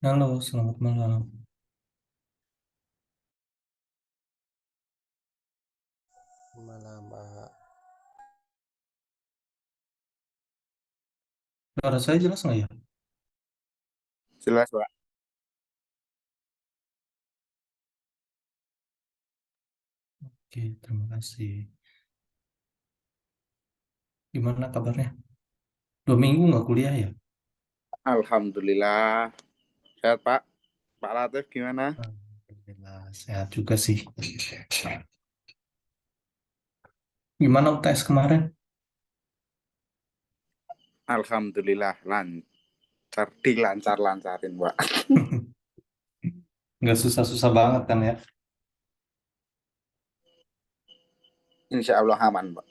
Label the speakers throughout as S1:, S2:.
S1: Halo, selamat malam.
S2: Malam, Pak.
S1: Suara saya jelas nggak ya?
S3: Jelas, Pak.
S1: Oke, terima kasih. Gimana kabarnya? 2 minggu nggak kuliah ya?
S3: Alhamdulillah. Sehat, Pak. Pak Latif gimana?
S1: Alhamdulillah, sehat juga sih. Gimana UTS kemarin?
S3: Alhamdulillah lancar, dilancar-lancarin, Pak.
S1: Nggak susah-susah banget kan ya?
S3: Insya Allah aman, Pak.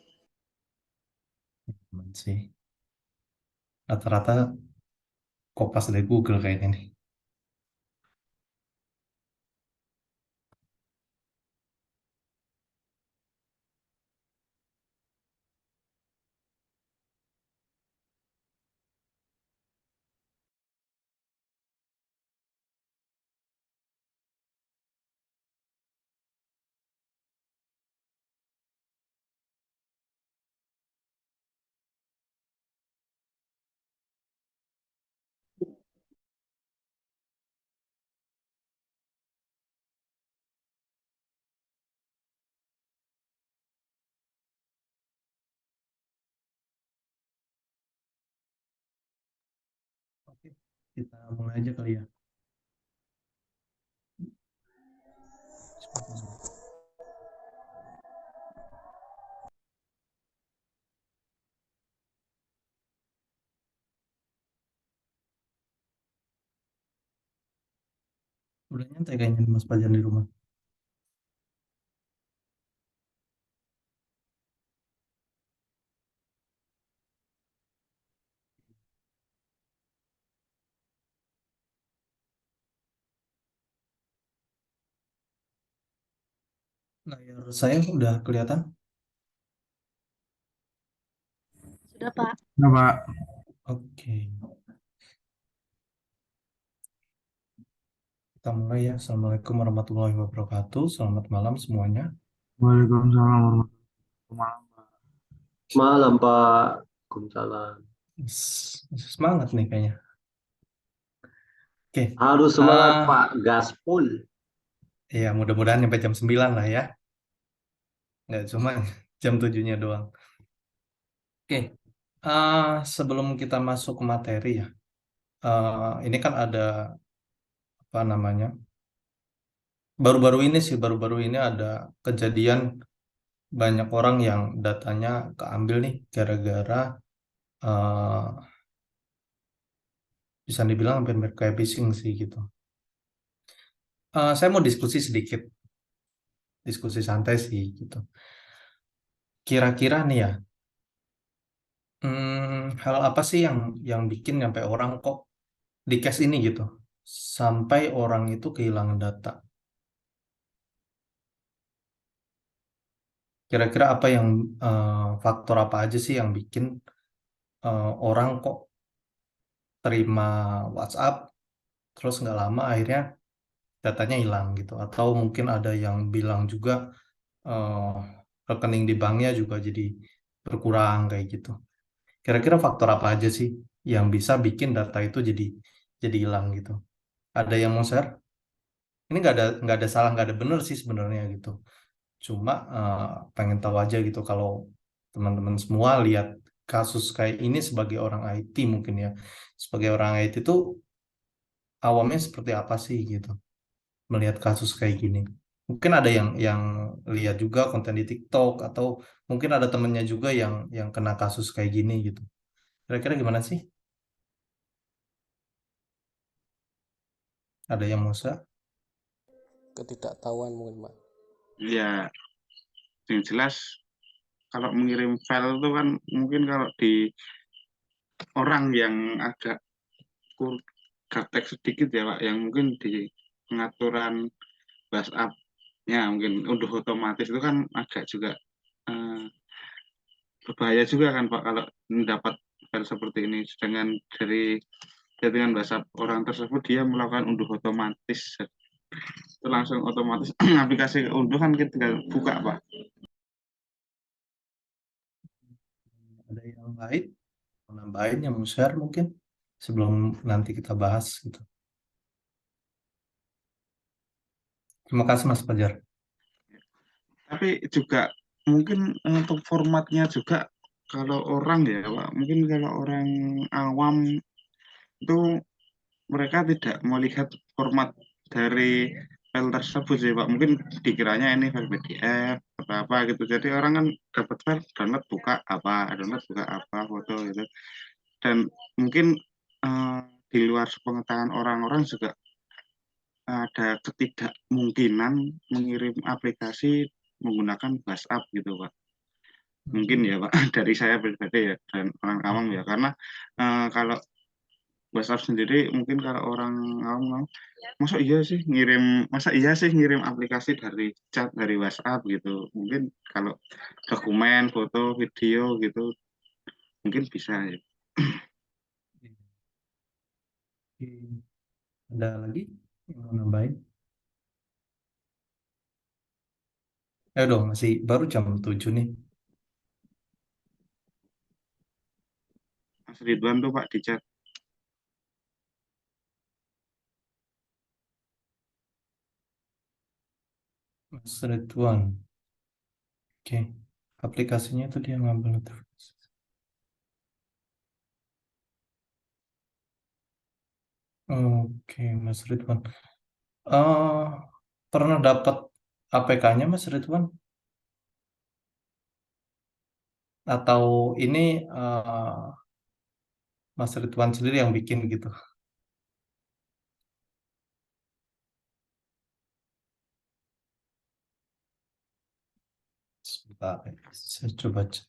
S1: Aman sih. Rata-rata kopas dari Google kayaknya nih. Oke, kita mulai aja kali ya. Udah nyantai kayaknya nih Mas Fajar di rumah. Layar saya udah kelihatan?
S4: Sudah, Pak.
S1: Nah, Pak. Oke, kita mulai ya. Assalamualaikum warahmatullahi wabarakatuh. Selamat malam semuanya.
S5: Waalaikumsalam warahmatullahi wabarakatuh.
S2: Malam, Pak. Waalaikumsalam.
S1: Semangat nih kayaknya. Oke,
S2: Harus semangat,
S1: ah
S2: Pak. Gaspol.
S1: ya mudah-mudahan sampai jam 9 lah ya. Nggak cuma jam 7-nya doang. Oke, sebelum kita masuk ke materi ya, ini kan ada apa namanya, baru-baru ini ada kejadian banyak orang yang datanya keambil nih gara-gara eh, bisa dibilang hampir mirip kayak phishing sih gitu. Saya mau diskusi sedikit, diskusi santai sih gitu. Kira-kira nih ya, hal apa sih yang bikin sampai orang kok di case ini gitu, sampai orang itu kehilangan data. Kira-kira apa yang faktor apa aja sih yang bikin orang kok terima WhatsApp terus nggak lama akhirnya datanya hilang gitu, atau mungkin ada yang bilang juga eh, rekening di banknya juga jadi berkurang kayak gitu. Kira-kira faktor apa aja sih yang bisa bikin data itu jadi hilang gitu? Ada yang mau share? Ini nggak ada salah nggak ada benar sih sebenarnya gitu. Cuma pengen tahu aja gitu kalau teman-teman semua lihat kasus kayak ini sebagai orang IT mungkin ya. Sebagai orang IT itu awamnya seperti apa sih gitu melihat kasus kayak gini. Mungkin ada yang lihat juga konten di TikTok atau mungkin ada temennya juga yang kena kasus kayak gini gitu. Kira-kira gimana sih? Ada yang mau share?
S2: Ketidaktahuan mungkin, Pak.
S5: Ya, yang jelas kalau mengirim file itu kan mungkin kalau di orang yang agak gaptek sedikit ya Pak, yang mungkin di pengaturan WhatsApp-nya mungkin unduh otomatis itu kan agak juga eh, berbahaya juga kan Pak kalau mendapat file seperti ini. Sedangkan dari ya dengan WhatsApp orang tersebut dia melakukan unduh otomatis. Itu langsung otomatis aplikasi unduh kan kita tinggal buka Pak.
S1: Ada yang lain mau nambahin yang mau share mungkin sebelum nanti kita bahas gitu. Terima kasih Mas Fajar.
S5: Tapi juga mungkin untuk formatnya juga kalau orang ya Pak, mungkin kalau orang awam itu mereka tidak melihat format dari file tersebut sih Pak. Mungkin dikiranya ini file PDF atau apa gitu. Jadi orang kan dapat file download buka apa, foto gitu. Dan mungkin di luar sepengetahuan orang-orang juga ada ketidakmungkinan mengirim aplikasi menggunakan WhatsApp gitu Pak. Mungkin ya Pak, dari saya pribadi ya dan orang awam ya, karena kalau WhatsApp sendiri mungkin kalau orang awam masa iya sih ngirim aplikasi dari chat dari WhatsApp gitu. Mungkin kalau dokumen, foto, video gitu mungkin bisa ya.
S1: Oke. Ada lagi yang mau nambahin? Ayo dong, masih baru jam 7 nih.
S5: Mas Ridwan tuh Pak di chat.
S1: Mas Ridwan. Oke. Aplikasinya itu dia ngambil notifikasi. Oke, Mas Ridwan. Eh, pernah dapat APK-nya Mas Ridwan? Atau ini Mas Ridwan sendiri yang bikin gitu? Sebentar, saya coba cek.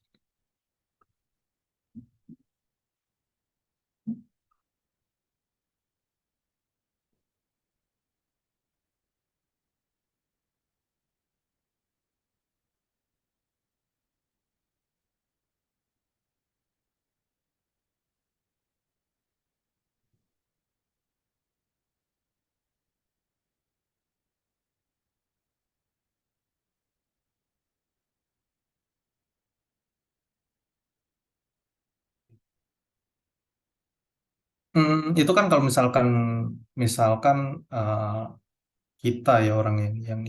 S1: Itu kan kalau misalkan eh, kita ya orang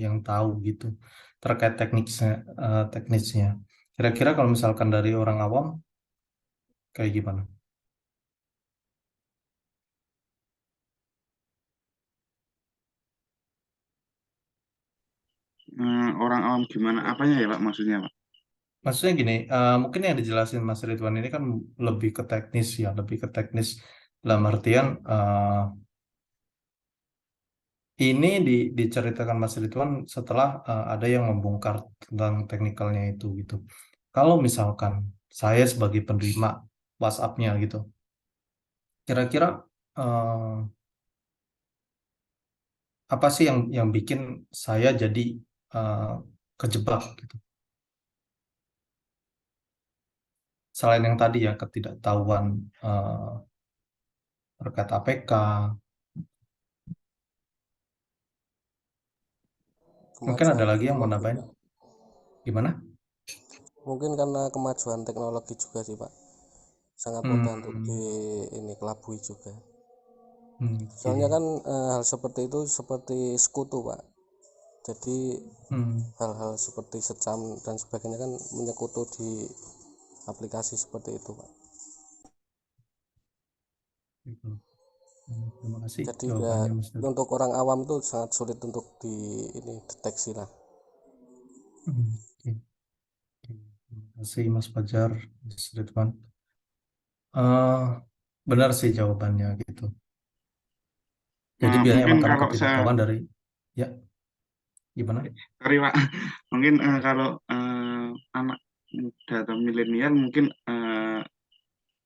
S1: yang tahu gitu terkait teknisnya. Kira-kira kalau misalkan dari orang awam kayak gimana?
S5: Orang awam gimana apanya ya Pak maksudnya Pak?
S1: Maksudnya gini, mungkin yang dijelasin Mas Ridwan ini kan lebih ke teknis ya, lebih ke teknis dalam artian ini diceritakan Mas Ridwan setelah ada yang membongkar tentang teknikalnya itu gitu. Kalau misalkan saya sebagai penerima WhatsApp-nya gitu, kira-kira eh, apa sih yang bikin saya jadi eh, kejebak gitu? Selain yang tadi ya ketidaktahuan terkait APK, mungkin ada
S6: Kemajuan
S1: lagi yang mau
S6: teknologi
S1: nambahin?
S6: Pak.
S1: Gimana?
S6: Mungkin karena kemajuan teknologi juga sih Pak, sangat mudah untuk
S1: Hmm,
S6: ini kelabui juga.
S1: oke.
S6: Soalnya kan hal seperti itu seperti sekutu Pak, jadi
S1: Hmm,
S6: hal-hal seperti secam dan sebagainya kan menyekutu di aplikasi seperti itu Pak.
S1: gitu. Terima kasih
S6: Jadi ya
S1: jawabannya Mas Nur.
S6: untuk orang awam itu sangat sulit untuk di ini deteksi lah.
S1: Oke. Oke. Terima kasih Mas Fajar, Mas Ridwan. Eh, benar sih jawabannya gitu. Jadi biasanya
S5: Mungkin
S1: emang karena
S5: kalau saya
S1: ketidaktahuan dari ya gimana?
S5: sorry Pak, mungkin kalau anak muda atau milenial mungkin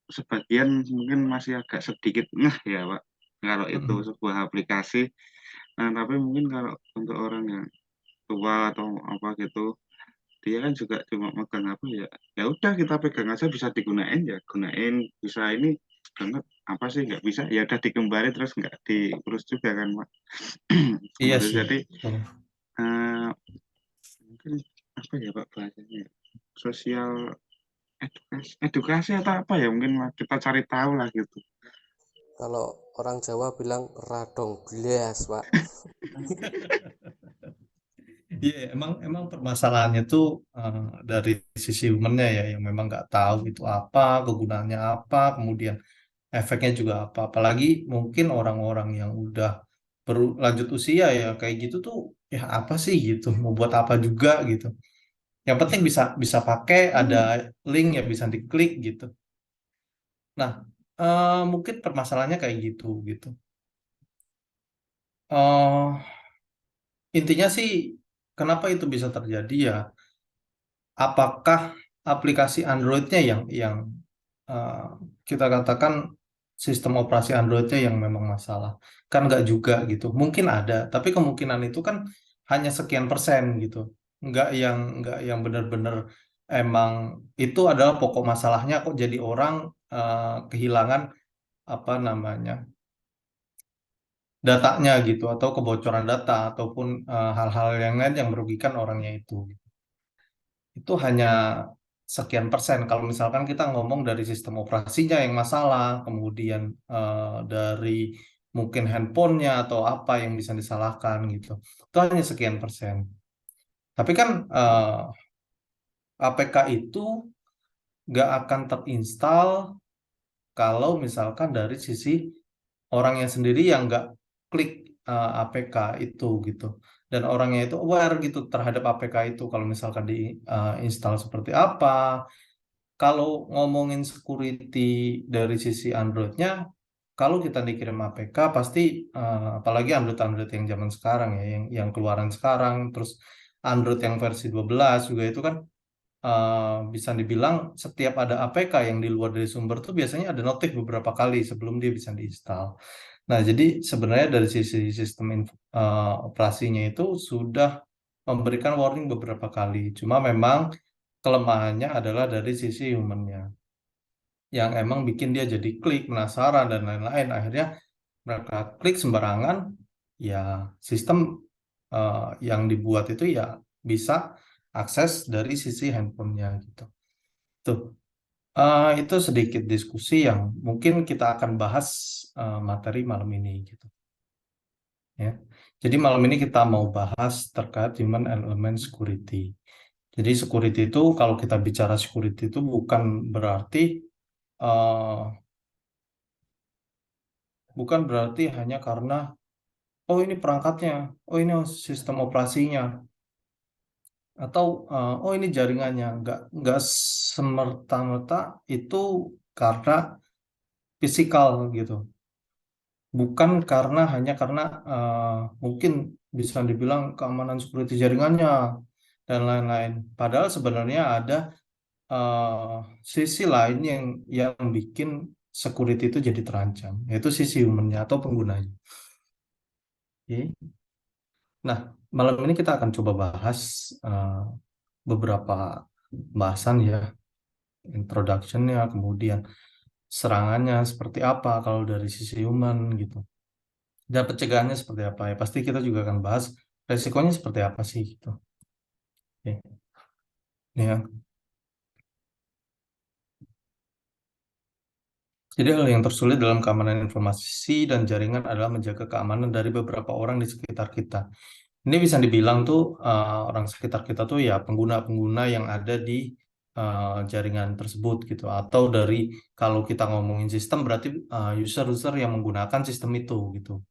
S5: sebagian mungkin masih agak sedikit ya Pak kalau itu
S1: Hmm,
S5: sebuah aplikasi. Tapi mungkin kalau untuk orang yang tua atau apa gitu dia kan juga cuma megang apa ya ya udah kita pegang aja bisa digunain ya gunain bisa ini banget apa sih nggak bisa, ya udah dikembali terus nggak diurus juga kan Pak.
S1: Iya
S5: Kemarin
S1: sih.
S5: jadi
S1: Betul.
S5: eh, mungkin apa ya Pak bahasanya ya? Sosial edukasi atau apa ya, mungkin Pak, kita cari tahu lah gitu.
S6: Kalau orang Jawa bilang radong blas, Pak.
S1: Iya, emang permasalahannya tuh dari sisi humannya ya, yang memang nggak tahu itu apa, kegunaannya apa, kemudian efeknya juga apa. Apalagi mungkin orang-orang yang udah berlanjut usia ya kayak gitu tuh, ya apa sih gitu, mau buat apa juga gitu. Yang penting bisa bisa pakai, ada link ya bisa diklik gitu. Nah, mungkin permasalahannya kayak gitu gitu. eh Intinya sih, kenapa itu bisa terjadi ya? Apakah aplikasi Android-nya yang eh, kita katakan sistem operasi Android-nya yang memang masalah? Kan nggak juga gitu. Mungkin ada, tapi kemungkinan itu kan hanya sekian persen gitu. Nggak yang benar-benar emang itu adalah pokok masalahnya kok jadi orang kehilangan apa namanya datanya gitu, atau kebocoran data ataupun hal-hal yang lain yang merugikan orangnya itu hanya sekian persen. Kalau misalkan kita ngomong dari sistem operasinya yang masalah, kemudian dari mungkin handphonenya atau apa yang bisa disalahkan gitu, itu hanya sekian persen. Tapi kan APK itu nggak akan terinstal kalau misalkan dari sisi orangnya sendiri yang nggak klik APK itu gitu, dan orangnya itu aware gitu terhadap APK itu kalau misalkan di install seperti apa. Kalau ngomongin security dari sisi Android-nya, kalau kita dikirim APK pasti apalagi Android-Android yang zaman sekarang ya, yang keluaran sekarang, terus Android yang versi 12 juga itu kan bisa dibilang setiap ada APK yang di luar dari sumber tuh biasanya ada notif beberapa kali sebelum dia bisa diinstal. Nah, jadi sebenarnya dari sisi sistem operasinya itu sudah memberikan warning beberapa kali. Cuma memang kelemahannya adalah dari sisi humannya, yang emang bikin dia jadi klik, penasaran, dan lain-lain. Akhirnya mereka klik sembarangan, ya sistem yang dibuat itu ya bisa akses dari sisi handphonenya gitu. Tuh, itu sedikit diskusi yang mungkin kita akan bahas materi malam ini gitu. Ya. Jadi malam ini kita mau bahas terkait human element security. Jadi security itu, kalau kita bicara security itu uh, bukan berarti hanya karena oh ini perangkatnya, oh ini sistem operasinya, atau oh ini jaringannya. Nggak semerta-merta itu karena fisikal gitu. Bukan hanya karena mungkin bisa dibilang keamanan security jaringannya dan lain-lain. Padahal sebenarnya ada eh, sisi lain yang bikin security itu jadi terancam, yaitu sisi humannya atau penggunanya. Oke. Nah, malam ini kita akan coba bahas beberapa bahasan ya, introduction-nya, kemudian serangannya seperti apa kalau dari sisi human gitu. Dan pencegahannya seperti apa ya. Pasti kita juga akan bahas resikonya seperti apa sih gitu. Oke. Ya. Jadi hal yang tersulit dalam keamanan informasi dan jaringan adalah menjaga keamanan dari beberapa orang di sekitar kita. Ini bisa dibilang tuh orang sekitar kita tuh ya pengguna-pengguna yang ada di jaringan tersebut gitu. Atau dari, kalau kita ngomongin sistem berarti user-user yang menggunakan sistem itu gitu.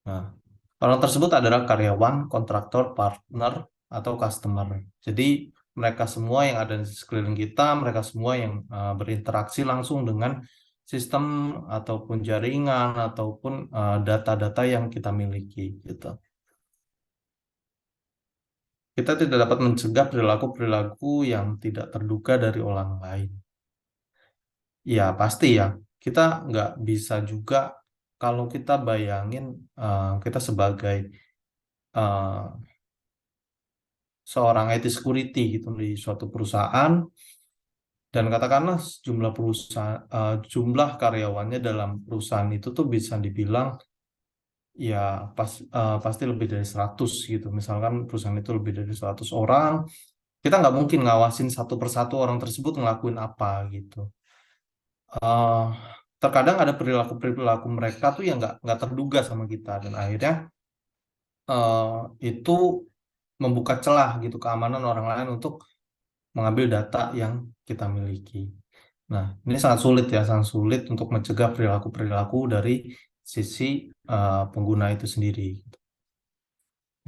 S1: Nah, orang tersebut adalah karyawan, kontraktor, partner, atau customer. Jadi mereka semua yang ada di sekeliling kita, mereka semua yang berinteraksi langsung dengan sistem ataupun jaringan ataupun data-data yang kita miliki gitu. Kita tidak dapat mencegah perilaku-perilaku yang tidak terduga dari orang lain. Ya pasti ya, kita nggak bisa juga kalau kita bayangin kita sebagai uh, seorang IT security gitu di suatu perusahaan, Dan katakanlah jumlah karyawannya dalam perusahaan itu tuh bisa dibilang ya pasti lebih dari 100 gitu. Misalkan perusahaan itu lebih dari 100 orang, kita nggak mungkin ngawasin satu persatu orang tersebut ngelakuin apa gitu. Eh, Terkadang ada perilaku mereka tuh yang nggak terduga sama kita, dan akhirnya itu membuka celah gitu keamanan orang lain untuk mengambil data yang kita miliki. Nah, ini sangat sulit untuk mencegah perilaku-perilaku dari sisi pengguna itu sendiri.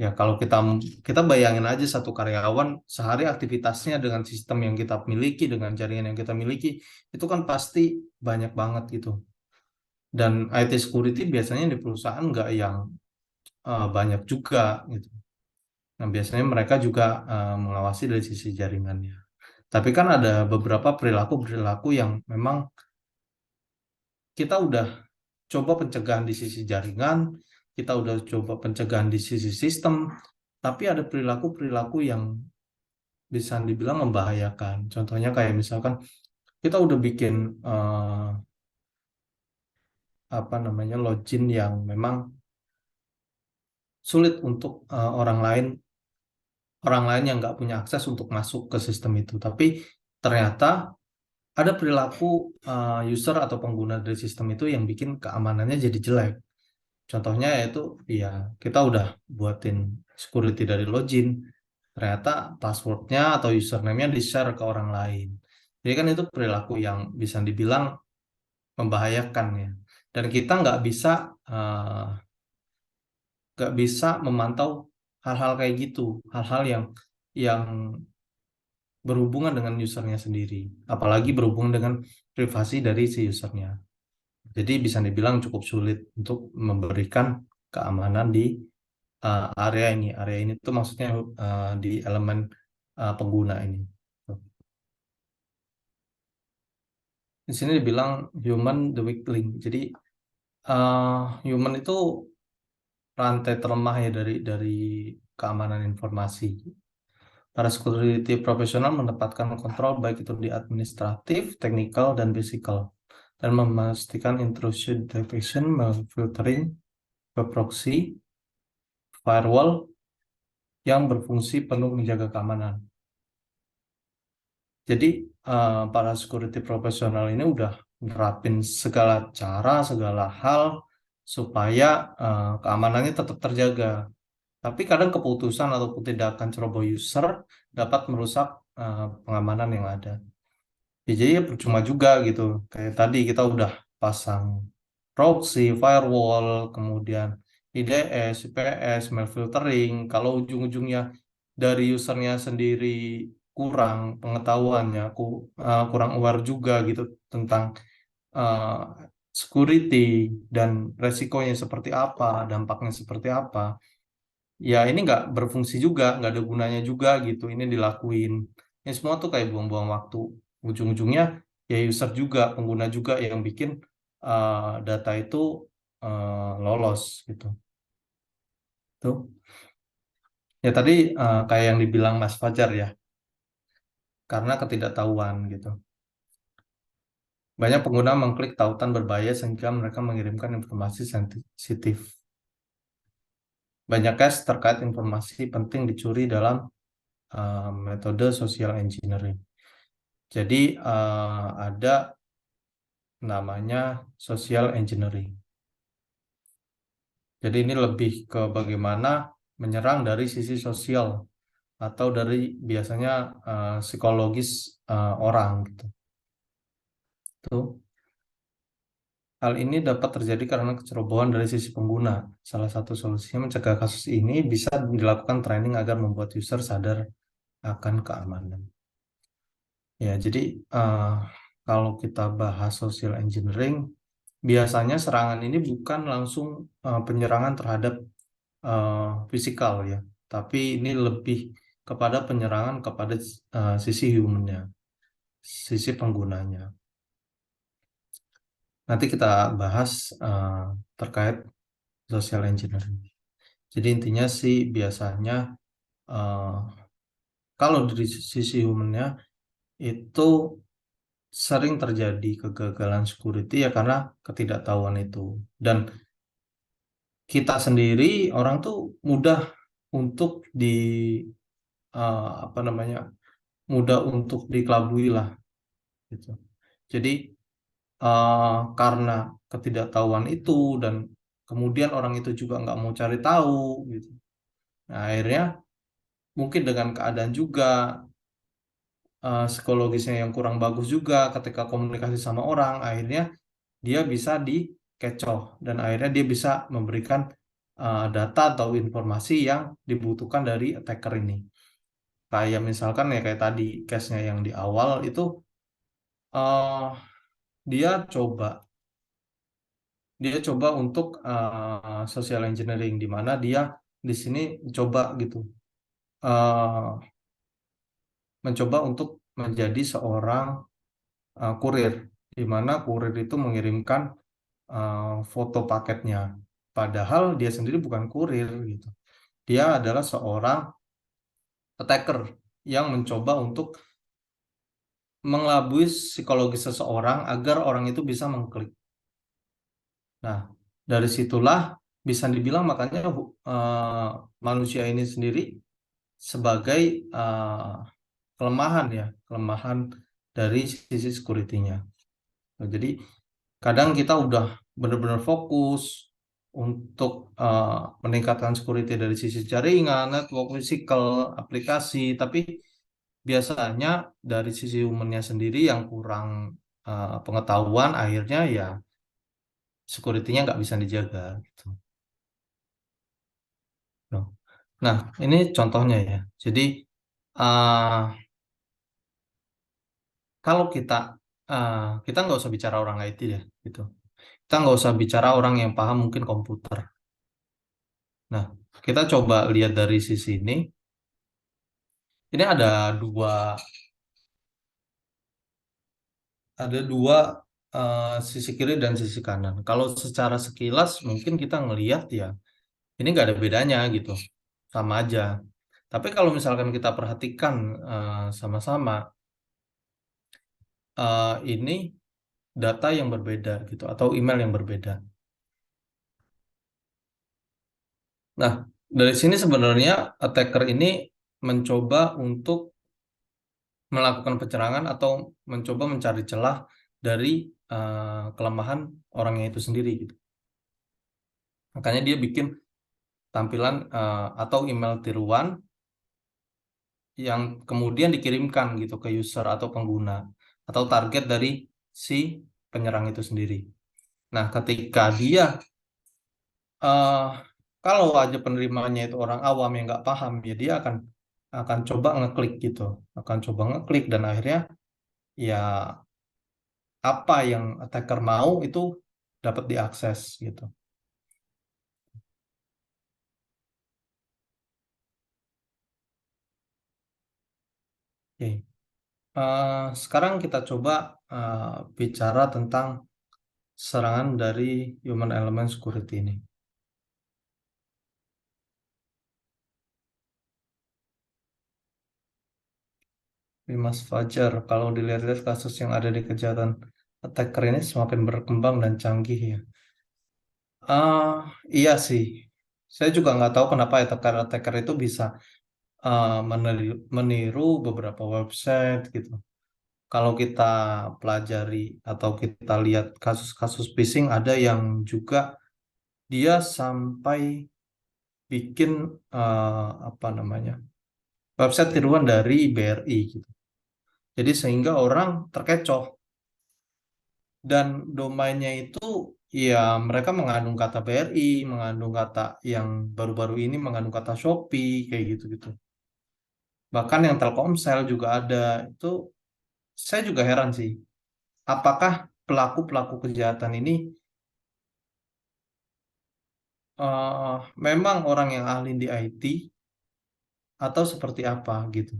S1: Ya, kalau kita bayangin aja satu karyawan sehari aktivitasnya dengan sistem yang kita miliki, dengan jaringan yang kita miliki, itu kan pasti banyak banget gitu. Dan IT security biasanya di perusahaan nggak yang banyak juga gitu. Nah, biasanya mereka juga mengawasi dari sisi jaringannya. Tapi kan ada beberapa perilaku-perilaku yang memang kita udah coba pencegahan di sisi jaringan, kita udah coba pencegahan di sisi sistem, tapi ada perilaku-perilaku yang bisa dibilang membahayakan. Contohnya kayak misalkan kita udah bikin apa namanya login yang memang sulit untuk orang lain yang nggak punya akses untuk masuk ke sistem itu. Tapi ternyata ada perilaku user atau pengguna dari sistem itu yang bikin keamanannya jadi jelek. Contohnya yaitu ya kita udah buatin security dari login, ternyata passwordnya atau username-nya di-share ke orang lain. Jadi kan itu perilaku yang bisa dibilang membahayakan ya. Dan kita nggak bisa memantau hal-hal kayak gitu, hal-hal yang berhubungan dengan usernya sendiri, apalagi berhubungan dengan privasi dari si usernya. Jadi bisa dibilang cukup sulit untuk memberikan keamanan di area ini. Area ini tuh maksudnya di elemen pengguna ini. Di sini dibilang human the weak link. Jadi human itu rantai terlemah ya dari keamanan informasi. Para security profesional menempatkan kontrol baik itu di administratif, teknikal, dan fisikal, dan memastikan intrusion detection, filtering, web proxy, firewall yang berfungsi penuh menjaga keamanan. Jadi para security profesional ini udah nerapin segala cara, segala hal supaya keamanannya tetap terjaga. Tapi kadang keputusan ataupun tindakan ceroboh user dapat merusak pengamanan yang ada. Ya, jadi ya percuma juga gitu. Kayak tadi kita udah pasang proxy, firewall, kemudian IDS, IPS, mail filtering. Kalau ujung-ujungnya dari usernya sendiri kurang pengetahuannya, kurang aware juga gitu tentang uh, security dan resikonya seperti apa, dampaknya seperti apa. Ya ini nggak berfungsi juga, nggak ada gunanya juga gitu ini dilakuin. Ini semua tuh kayak buang-buang waktu. Ujung-ujungnya ya user juga, pengguna juga yang bikin data itu lolos gitu. Tuh. Ya tadi kayak yang dibilang Mas Fajar ya, karena ketidaktahuan gitu. Banyak pengguna mengklik tautan berbahaya sehingga mereka mengirimkan informasi sensitif. Banyak case terkait informasi penting dicuri dalam metode social engineering. Jadi ada namanya social engineering. Jadi ini lebih ke bagaimana menyerang dari sisi sosial atau dari biasanya psikologis orang gitu. Tuh. Hal ini dapat terjadi karena kecerobohan dari sisi pengguna. Salah satu solusinya mencegah kasus ini bisa dilakukan training agar membuat user sadar akan keamanan. Ya, jadi kalau kita bahas social engineering, biasanya serangan ini bukan langsung penyerangan terhadap fisikal ya, tapi ini lebih kepada penyerangan kepada sisi humannya, sisi penggunanya. Nanti kita bahas terkait social engineering. Jadi intinya sih biasanya kalau dari sisi humannya itu sering terjadi kegagalan security ya karena ketidaktahuan itu. Dan kita sendiri orang tuh mudah untuk apa namanya, mudah untuk dikelabui lah gitu. Jadi karena ketidaktahuan itu dan kemudian orang itu juga nggak mau cari tahu gitu. Nah, akhirnya mungkin dengan keadaan juga psikologisnya yang kurang bagus juga ketika komunikasi sama orang, akhirnya dia bisa dikecoh dan akhirnya dia bisa memberikan data atau informasi yang dibutuhkan dari attacker ini. Kayak misalkan ya kayak tadi case-nya yang di awal itu eh, dia coba dia coba untuk social engineering di mana dia di sini coba gitu eh, mencoba untuk menjadi seorang kurir di mana kurir itu mengirimkan foto paketnya padahal dia sendiri bukan kurir gitu. Dia adalah seorang attacker yang mencoba untuk mengelabui psikologi seseorang agar orang itu bisa mengklik. Nah, dari situlah bisa dibilang makanya manusia ini sendiri sebagai kelemahan ya, kelemahan dari sisi security-nya. Nah, jadi kadang kita udah benar-benar fokus untuk meningkatkan security dari sisi jaringan, network, physical, aplikasi, tapi biasanya dari sisi humannya sendiri yang kurang pengetahuan, akhirnya ya security-nya nggak bisa dijaga gitu. Nah, nah, ini contohnya ya. Jadi uh, kalau kita nggak usah bicara orang IT ya, gitu. Kita nggak usah bicara orang yang paham mungkin komputer. Nah, kita coba lihat dari sisi ini. Ini ada dua sisi kiri dan sisi kanan. Kalau secara sekilas mungkin kita ngelihat ya ini nggak ada bedanya gitu, sama aja. Tapi kalau misalkan kita perhatikan sama-sama, ini data yang berbeda gitu atau email yang berbeda. Nah, dari sini sebenarnya attacker ini mencoba untuk melakukan penyerangan atau mencoba mencari celah dari kelemahan orangnya itu sendiri gitu. Makanya dia bikin tampilan atau email tiruan yang kemudian dikirimkan gitu ke user atau pengguna atau target dari si penyerang itu sendiri. Nah, ketika dia eh, kalau aja penerimanya itu orang awam yang nggak paham, ya dia akan coba ngeklik gitu, akan coba ngeklik dan akhirnya ya apa yang attacker mau itu dapat diakses gitu. Oke. Sekarang kita coba bicara tentang serangan dari human element security ini. Mas Fajar, kalau dilihat-lihat kasus yang ada di kejahatan attacker ini semakin berkembang dan canggih ya. Iya sih. Saya juga nggak tahu kenapa attacker itu bisa meniru beberapa website gitu. Kalau kita pelajari atau kita lihat kasus-kasus phishing, ada yang juga dia sampai bikin apa namanya website tiruan dari BRI gitu. Jadi sehingga orang terkecoh dan domainnya itu ya mereka mengandung kata BRI, mengandung kata yang baru-baru ini mengandung kata Shopee kayak gitu-gitu. Bahkan yang Telkomsel juga ada. Itu saya juga heran sih. Apakah pelaku-pelaku kejahatan ini memang orang yang ahli di IT atau seperti apa gitu?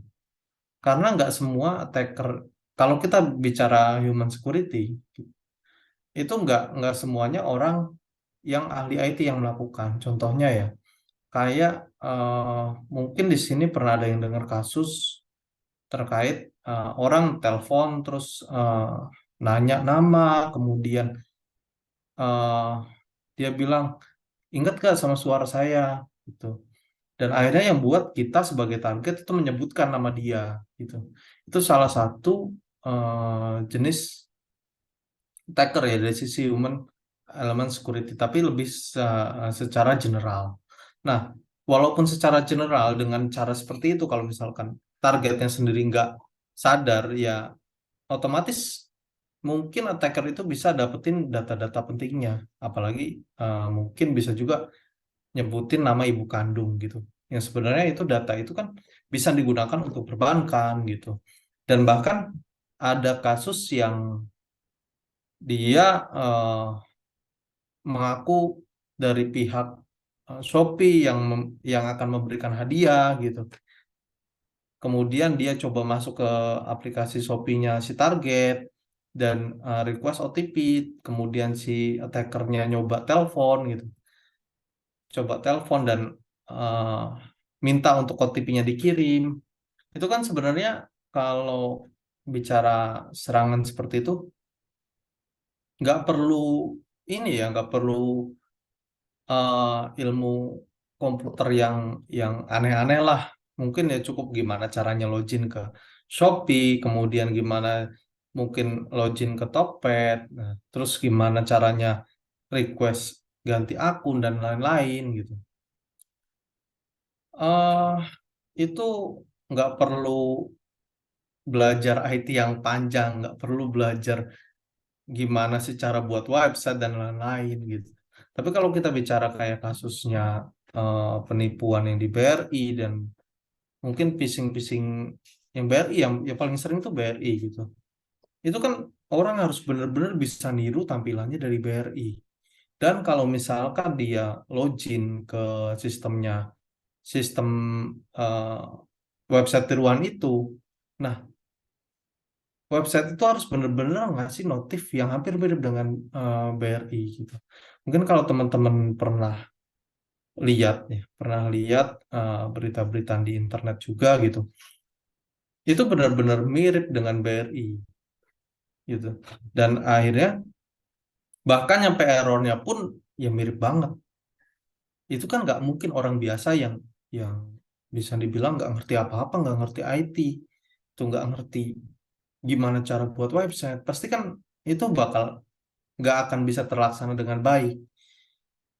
S1: Karena nggak semua attacker, kalau kita bicara human security, itu nggak semuanya orang yang ahli IT yang melakukan. Contohnya ya, kayak mungkin di sini pernah ada yang dengar kasus terkait orang telepon terus nanya nama, kemudian dia bilang ingat gak sama suara saya gitu. Dan akhirnya yang buat kita sebagai target itu menyebutkan nama dia gitu. Itu salah satu jenis attacker ya dari sisi human element security, tapi lebih secara general. Nah, walaupun secara general dengan cara seperti itu, kalau misalkan targetnya sendiri nggak sadar, ya otomatis mungkin attacker itu bisa dapetin data-data pentingnya. Apalagi mungkin bisa juga nyebutin nama ibu kandung gitu. Yang sebenarnya itu data itu kan bisa digunakan untuk perbankan gitu. Dan bahkan ada kasus yang dia mengaku dari pihak Shopee yang akan memberikan hadiah gitu. Kemudian dia coba masuk ke aplikasi Shopee-nya si target dan request OTP. Kemudian si attackernya nyoba telepon gitu. Coba telepon dan eh, minta untuk OTP-nya dikirim. Itu kan sebenarnya kalau bicara serangan seperti itu nggak perlu ini ya, nggak perlu ilmu komputer yang aneh-aneh lah. Mungkin ya cukup gimana caranya login ke Shopee, kemudian gimana mungkin login ke Tokped, nah, terus gimana caranya request ganti akun dan lain-lain gitu. eh itu nggak perlu belajar IT yang panjang, nggak perlu belajar gimana sih cara buat website dan lain-lain gitu. Tapi kalau kita bicara kayak kasusnya penipuan yang di BRI dan mungkin phishing-phishing yang BRI yang paling sering tuh BRI gitu. Itu kan orang harus benar-benar bisa niru tampilannya dari BRI. Dan kalau misalkan dia login ke sistemnya, sistem eh, website tiruan itu, nah website itu harus benar-benar ngasih notif yang hampir mirip dengan BRI gitu. Mungkin kalau teman-teman pernah lihat berita-berita di internet juga gitu. Itu benar-benar mirip dengan BRI gitu. Dan akhirnya bahkan nyampe errornya pun ya mirip banget. Itu kan nggak mungkin orang biasa yang bisa dibilang nggak ngerti apa-apa, nggak ngerti IT, itu nggak ngerti gimana cara buat website. Pasti kan itu bakal nggak akan bisa terlaksana dengan baik.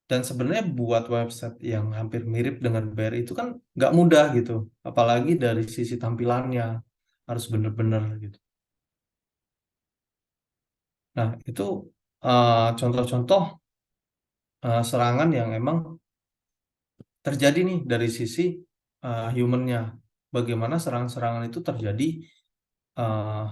S1: Dan sebenarnya buat website yang hampir mirip dengan BR itu kan nggak mudah gitu. Apalagi dari sisi tampilannya harus bener-bener gitu. Nah, itu contoh-contoh serangan yang emang terjadi nih dari sisi humannya. Bagaimana serangan-serangan itu terjadi eh,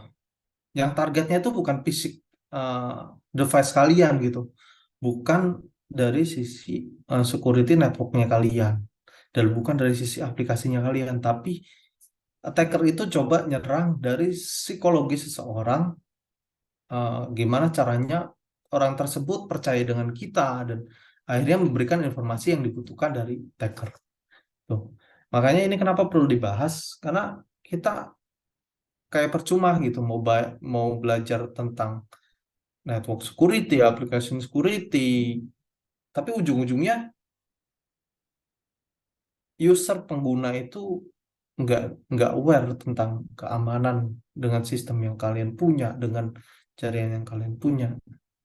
S1: yang targetnya itu bukan fisik eh, device kalian gitu. Bukan dari sisi security networknya kalian. Dan bukan dari sisi aplikasinya kalian. Tapi attacker itu coba nyerang dari psikologi seseorang, gimana caranya orang tersebut percaya dengan kita dan akhirnya memberikan informasi yang dibutuhkan dari attacker. Tuh. Makanya ini kenapa perlu dibahas karena kita kayak percuma gitu mau belajar tentang network security, application security, tapi ujung-ujungnya user pengguna itu nggak nggak aware tentang keamanan dengan sistem yang kalian punya, dengan jaringan yang kalian punya.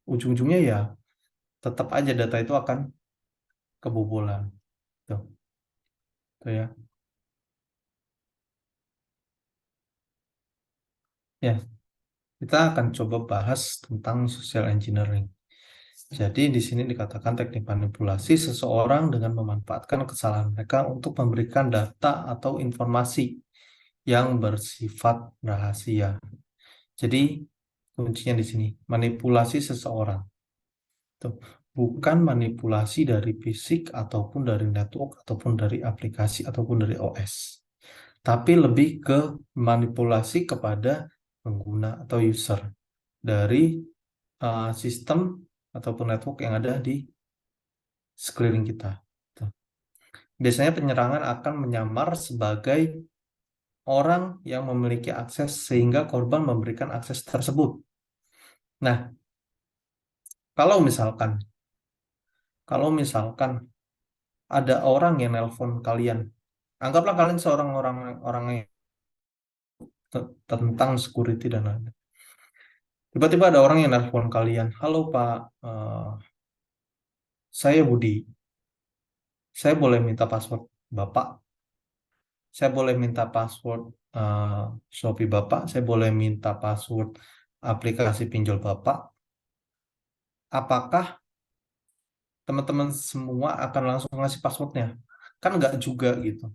S1: Ujung-ujungnya ya tetap aja data itu akan kebobolan. Tuh, tuh ya. Ya, kita akan coba bahas tentang social engineering. Jadi di sini dikatakan teknik manipulasi seseorang dengan memanfaatkan kesalahan mereka untuk memberikan data atau informasi yang bersifat rahasia. Jadi kuncinya di sini, manipulasi seseorang. Tuh, bukan manipulasi dari fisik ataupun dari network ataupun dari aplikasi ataupun dari OS. Tapi lebih ke manipulasi kepada pengguna atau user dari sistem ataupun network yang ada di sekeliling kita. Tuh. Biasanya penyerangan akan menyamar sebagai orang yang memiliki akses sehingga korban memberikan akses tersebut. Nah, kalau misalkan ada orang yang nelpon kalian, anggaplah kalian seorang orang yang tentang security dan lain-lain. Tiba-tiba ada orang yang nelpon kalian, halo Pak, saya Budi, saya boleh minta password Bapak, saya boleh minta password Shopee Bapak, saya boleh minta password aplikasi pinjol Bapak. Apakah teman-teman semua akan langsung ngasih passwordnya? Kan nggak juga gitu.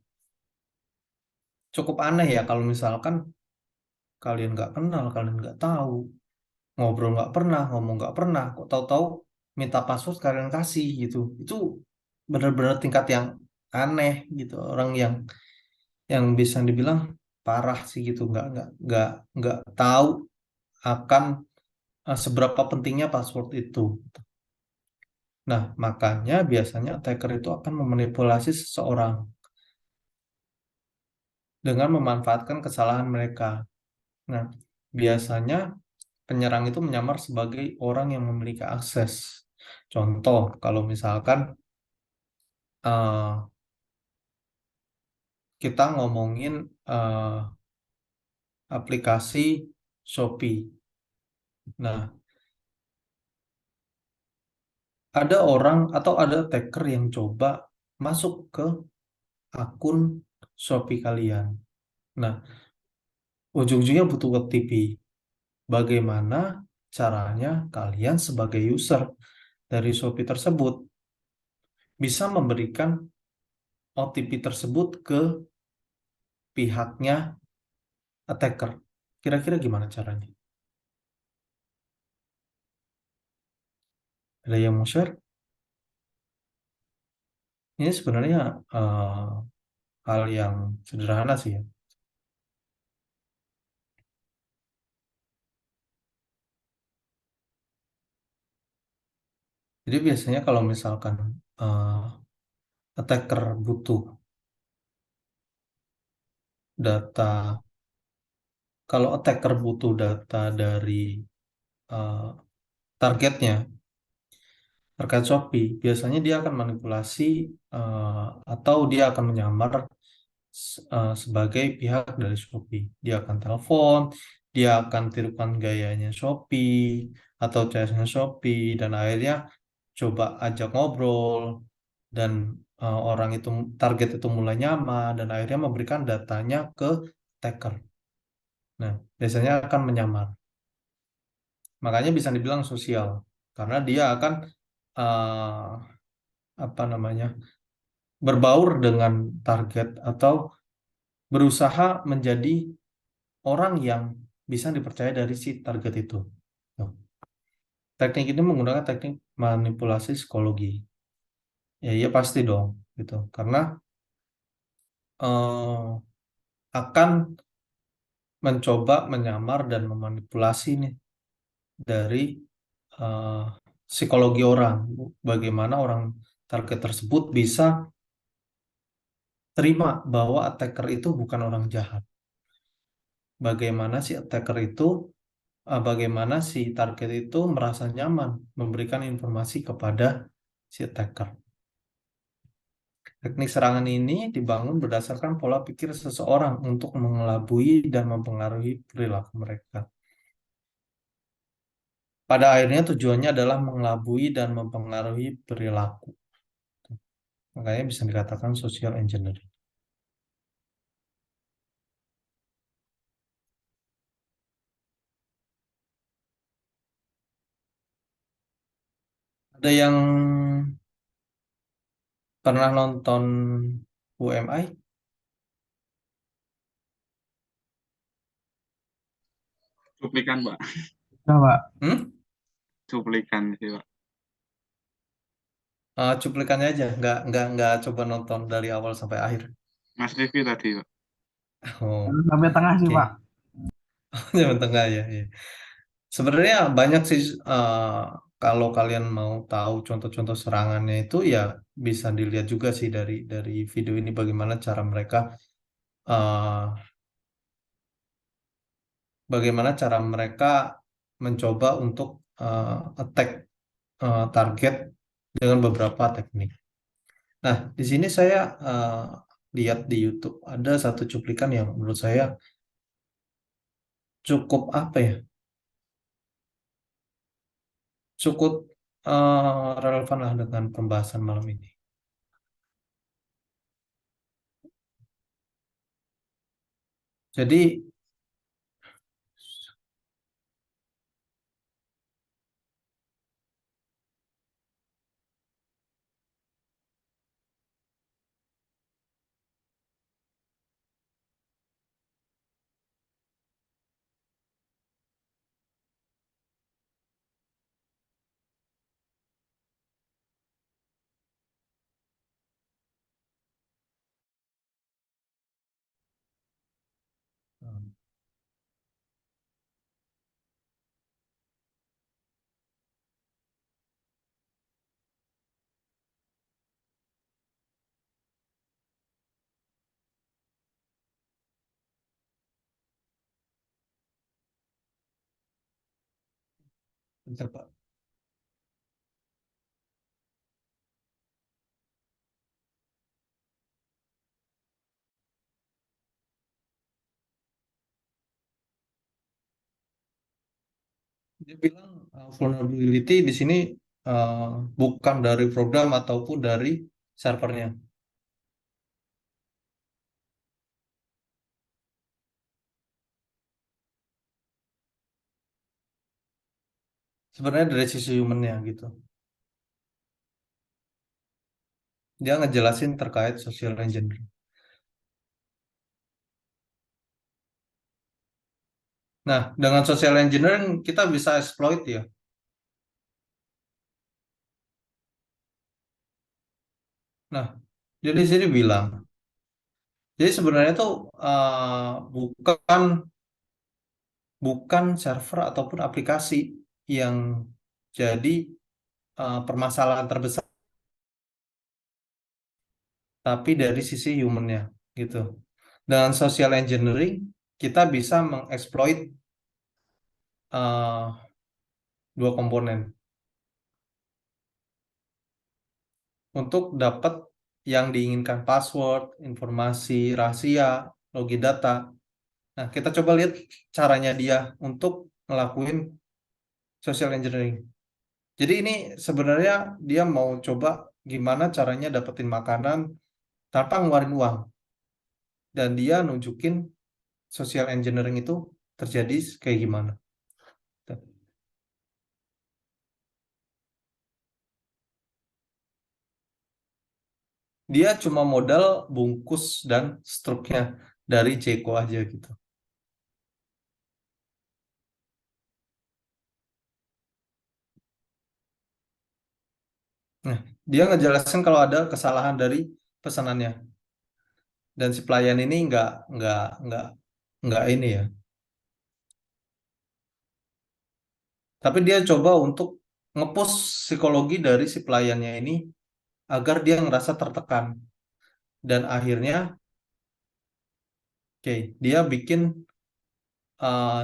S1: Cukup aneh ya kalau misalkan kalian nggak kenal, kalian nggak tahu, ngobrol nggak pernah, ngomong nggak pernah, kok tahu-tahu minta password kalian kasih gitu. Itu benar-benar tingkat yang aneh gitu. Orang yang bisa dibilang parah sih gitu, nggak tahu akan seberapa pentingnya password itu. Nah, makanya biasanya attacker itu akan memanipulasi seseorang dengan memanfaatkan kesalahan mereka. Nah, biasanya penyerang itu menyamar sebagai orang yang memiliki akses. Contoh, kalau misalkan eh, kita ngomongin aplikasi Shopee. Nah, ada orang atau ada attacker yang coba masuk ke akun Shopee kalian. Nah, ujung-ujungnya butuh OTP. Bagaimana caranya kalian sebagai user dari Shopee tersebut bisa memberikan OTP tersebut ke pihaknya attacker? Kira-kira gimana caranya? Ada yang mau share? Ini sebenarnya hal yang sederhana sih ya. Jadi biasanya kalau misalkan attacker butuh data, kalau attacker butuh data dari targetnya terkait Shopee, biasanya dia akan manipulasi atau dia akan menyamar sebagai pihak dari Shopee. Dia akan telepon, dia akan tirukan gayanya Shopee atau CS-nya Shopee, dan akhirnya coba ajak ngobrol, dan orang itu, target itu mulai nyaman, dan akhirnya memberikan datanya ke attacker. Nah, biasanya akan menyamar. Makanya bisa dibilang sosial, karena dia akan apa namanya, berbaur dengan target atau berusaha menjadi orang yang bisa dipercaya dari si target itu. Tuh. Teknik ini menggunakan teknik manipulasi psikologi. Ya, iya pasti dong, gitu. Karena akan mencoba menyamar dan memanipulasi nih dari eh, psikologi orang. Bagaimana orang target tersebut bisa terima bahwa attacker itu bukan orang jahat. Bagaimana si attacker itu, bagaimana si target itu merasa nyaman memberikan informasi kepada si attacker. Teknik serangan ini dibangun berdasarkan pola pikir seseorang untuk mengelabui dan mempengaruhi perilaku mereka. Pada akhirnya tujuannya adalah mengelabui dan mempengaruhi perilaku. Makanya bisa dikatakan social engineering. Ada yang pernah nonton UMI?
S5: Cuplikan, Pak.
S2: Coba.
S1: Hmm?
S5: Cuplikan sih, Pak.
S1: Cuplikannya aja, nggak coba nonton dari awal sampai akhir.
S5: Mas Rifki tadi, Pak.
S1: Oh,
S2: Sampai tengah sih,
S1: oke.
S2: Pak.
S1: Jalan tengah ya, ya. Sebenarnya banyak sih, kalau kalian mau tahu contoh-contoh serangannya itu ya bisa dilihat juga sih dari video ini, bagaimana cara mereka uh, bagaimana cara mereka mencoba untuk attack target dengan beberapa teknik. Nah, di sini saya lihat di YouTube ada satu cuplikan yang menurut saya cukup apa ya, cukup relevan lah dengan pembahasan malam ini. Jadi bentar, Pak. Dia bilang vulnerability di sini bukan dari program ataupun dari servernya. Sebenarnya dari sisi humannya gitu. Dia ngejelasin terkait social engineering. Nah, dengan social engineering kita bisa exploit ya. Nah, jadi sini bilang, jadi sebenarnya itu bukan bukan server ataupun aplikasi yang jadi permasalahan terbesar, tapi dari sisi humannya gitu. Dengan social engineering kita bisa mengeksploit dua komponen untuk dapat yang diinginkan, password, informasi rahasia, login data. Nah, kita coba lihat caranya dia untuk ngelakuin social engineering. Jadi ini sebenarnya dia mau coba gimana caranya dapetin makanan tanpa ngeluarin uang. Dan dia nunjukin social engineering itu terjadi kayak gimana. Dia cuma modal bungkus dan struknya dari Ceko aja gitu. Nah, dia ngejelasin kalau ada kesalahan dari pesanannya dan si pelayan ini nggak ini ya. Tapi dia coba untuk ngepush psikologi dari si pelayannya ini agar dia ngerasa tertekan dan akhirnya dia bikin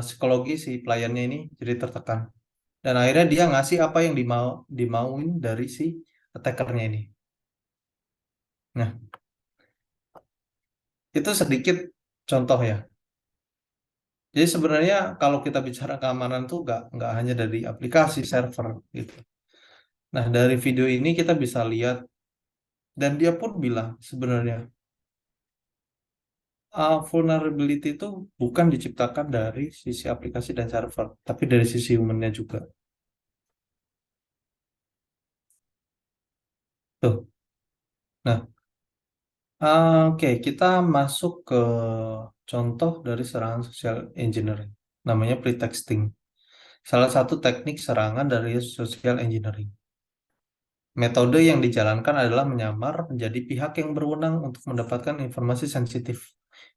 S1: psikologi si pelayannya ini jadi tertekan dan akhirnya dia ngasih apa yang dimauin dari si attackernya ini. Nah, itu sedikit contoh ya. Jadi sebenarnya kalau kita bicara keamanan tuh nggak hanya dari aplikasi server gitu. Nah, dari video ini kita bisa lihat dan dia pun bilang sebenarnya vulnerability itu bukan diciptakan dari sisi aplikasi dan server, tapi dari sisi humannya juga. Tuh. Nah, oke, kita masuk ke contoh dari serangan social engineering. Namanya pretexting. Salah satu teknik serangan dari social engineering. Metode yang dijalankan adalah menyamar menjadi pihak yang berwenang untuk mendapatkan informasi sensitif.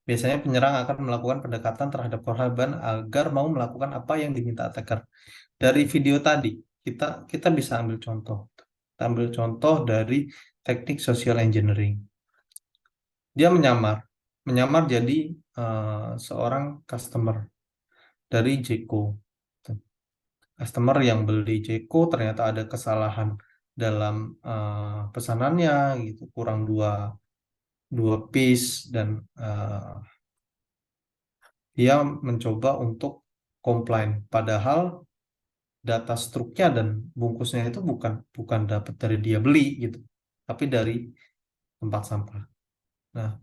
S1: Biasanya penyerang akan melakukan pendekatan terhadap korban agar mau melakukan apa yang diminta attacker. Dari video tadi, kita bisa ambil contoh. Kita ambil contoh dari teknik social engineering. Dia menyamar jadi seorang customer. dari Jeko. Customer yang beli Jeko ternyata ada kesalahan dalam pesanannya gitu, kurang dua piece, dan dia mencoba untuk komplain. Padahal data struknya dan bungkusnya itu bukan dapat dari dia beli gitu, tapi dari tempat sampah. Nah,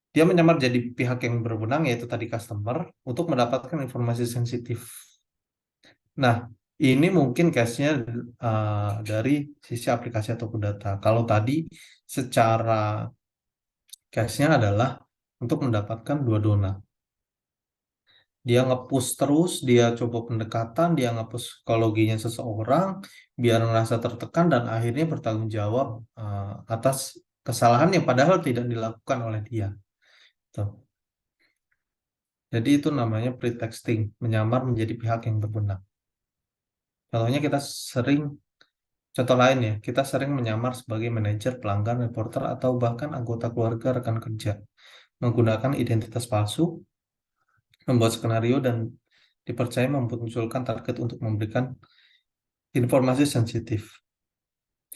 S1: dia menyamar jadi pihak yang berwenang, yaitu tadi customer, untuk mendapatkan informasi sensitif. Nah, ini mungkin case-nya dari sisi aplikasi ataupun data. Kalau tadi secara case-nya adalah untuk mendapatkan dua donat. Dia nge-push terus, dia coba pendekatan, dia nge-push psikologinya seseorang biar merasa tertekan dan akhirnya bertanggung jawab atas kesalahan yang padahal tidak dilakukan oleh dia. Tuh. Jadi itu namanya pretexting, menyamar menjadi pihak yang berwenang. Contohnya contoh lain ya, kita sering menyamar sebagai manajer, pelanggan, reporter, atau bahkan anggota keluarga rekan kerja, menggunakan identitas palsu, membuat skenario, dan dipercaya memunculkan target untuk memberikan informasi sensitif,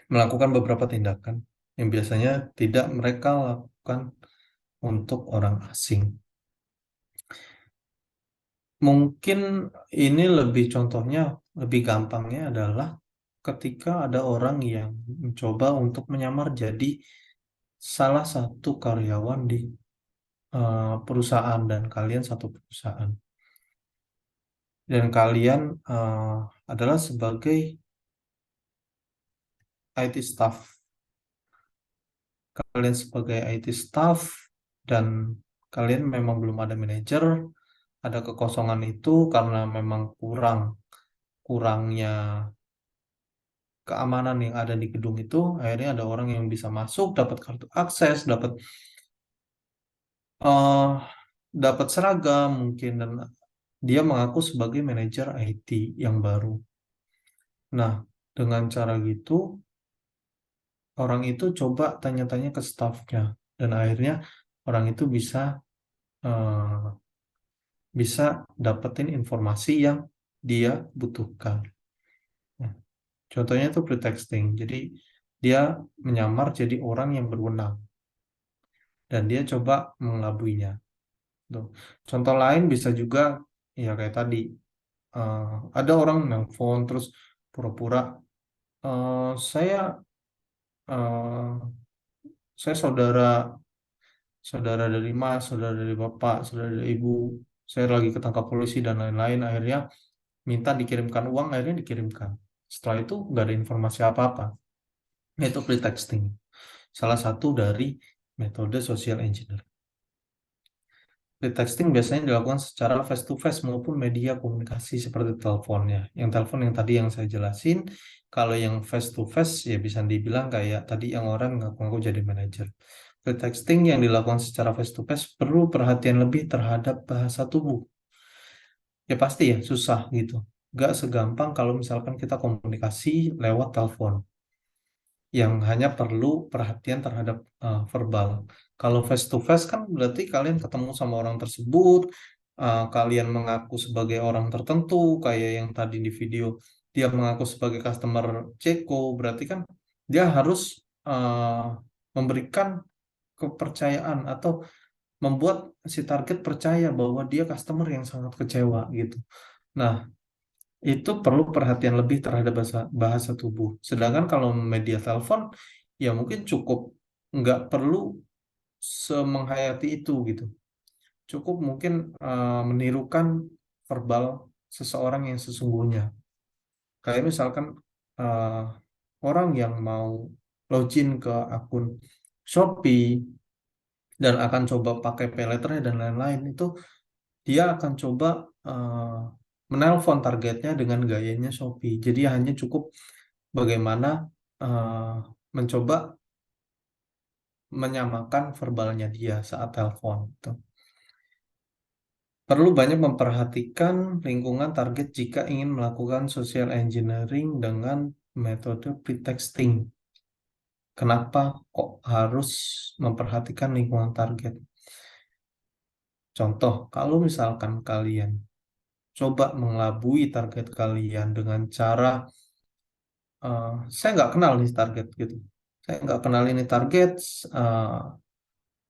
S1: melakukan beberapa tindakan yang biasanya tidak mereka lakukan untuk orang asing. Mungkin ini contohnya lebih gampangnya adalah ketika ada orang yang mencoba untuk menyamar jadi salah satu karyawan di perusahaan, dan kalian satu perusahaan, dan kalian adalah sebagai IT staff. Kalian sebagai IT staff dan kalian memang belum ada manajer, ada kekosongan itu karena memang kurangnya keamanan yang ada di gedung itu. Akhirnya ada orang yang bisa masuk, dapat kartu akses, eh, dapat seragam mungkin, dan dia mengaku sebagai manajer IT yang baru. Nah, dengan cara gitu orang itu coba tanya-tanya ke staffnya, dan akhirnya orang itu eh, bisa dapetin informasi yang dia butuhkan. Nah, contohnya itu pretexting. Jadi dia menyamar jadi orang yang berwenang dan dia coba mengelabuinya. Tuh. Contoh lain bisa juga ya kayak tadi, eh, ada orang nelpon terus pura-pura, saya eh, saya saudara dari Mas, saudara dari Bapak, saudara dari Ibu, saya lagi ketangkap polisi dan lain-lain. Akhirnya minta dikirimkan uang, akhirnya dikirimkan. Setelah itu nggak ada informasi apa-apa. Itu pretexting. Salah satu dari metode social engineering. Pretexting biasanya dilakukan secara face to face maupun media komunikasi seperti teleponnya. Yang telepon yang tadi yang saya jelasin, kalau yang face to face ya bisa dibilang kayak tadi yang orang ngaku-ngaku jadi manajer. Pretexting yang dilakukan secara face to face perlu perhatian lebih terhadap bahasa tubuh. Ya pasti ya susah gitu. Gak segampang kalau misalkan kita komunikasi lewat telepon yang hanya perlu perhatian terhadap verbal. Kalau face to face kan berarti kalian ketemu sama orang tersebut, kalian mengaku sebagai orang tertentu, kayak yang tadi di video dia mengaku sebagai customer Ceko, berarti kan dia harus memberikan kepercayaan atau membuat si target percaya bahwa dia customer yang sangat kecewa gitu. Nah, itu perlu perhatian lebih terhadap bahasa tubuh. Sedangkan kalau media telepon, ya mungkin cukup nggak perlu semenghayati itu gitu. Cukup mungkin menirukan verbal seseorang yang sesungguhnya. Kayak misalkan uh, orang yang mau login ke akun Shopee dan akan coba pakai pay letternya dan lain-lain, itu dia akan coba menelpon targetnya dengan gayanya Shopee. Jadi hanya cukup bagaimana mencoba menyamakan verbalnya dia saat telepon. Gitu. Perlu banyak memperhatikan lingkungan target jika ingin melakukan social engineering dengan metode pretexting. Kenapa kok harus memperhatikan lingkungan target? Contoh, kalau misalkan kalian coba mengelabui target kalian dengan cara saya nggak kenal nih target gitu. Saya nggak kenal ini target, eh,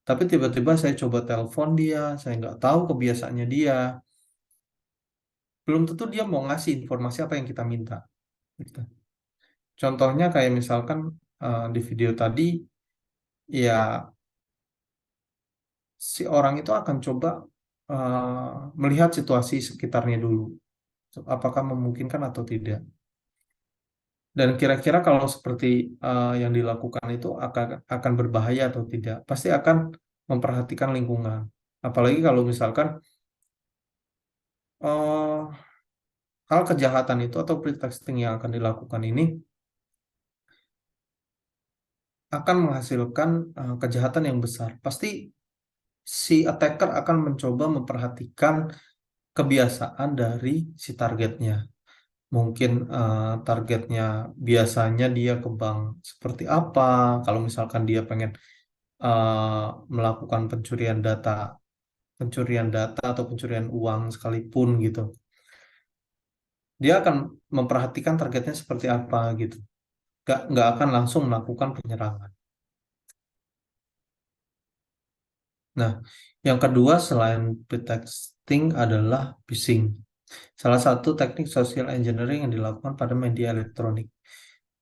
S1: tapi tiba-tiba saya coba telepon dia, saya nggak tahu kebiasaannya dia. Belum tentu dia mau ngasih informasi apa yang kita minta. Gitu. Contohnya kayak misalkan di video tadi, ya si orang itu akan coba melihat situasi sekitarnya dulu, apakah memungkinkan atau tidak. Dan kira-kira kalau seperti yang dilakukan itu akan berbahaya atau tidak, pasti akan memperhatikan lingkungan. Apalagi kalau misalkan eh, hal kejahatan itu atau pretexting yang akan dilakukan ini akan menghasilkan kejahatan yang besar. Pasti si attacker akan mencoba memperhatikan kebiasaan dari si targetnya. Mungkin targetnya biasanya dia ke bank seperti apa. Kalau misalkan dia pengen melakukan pencurian data atau pencurian uang sekalipun gitu, dia akan memperhatikan targetnya seperti apa gitu. Nggak akan langsung melakukan penyerangan. Nah, yang kedua selain pretexting adalah phishing. Salah satu teknik social engineering yang dilakukan pada media elektronik.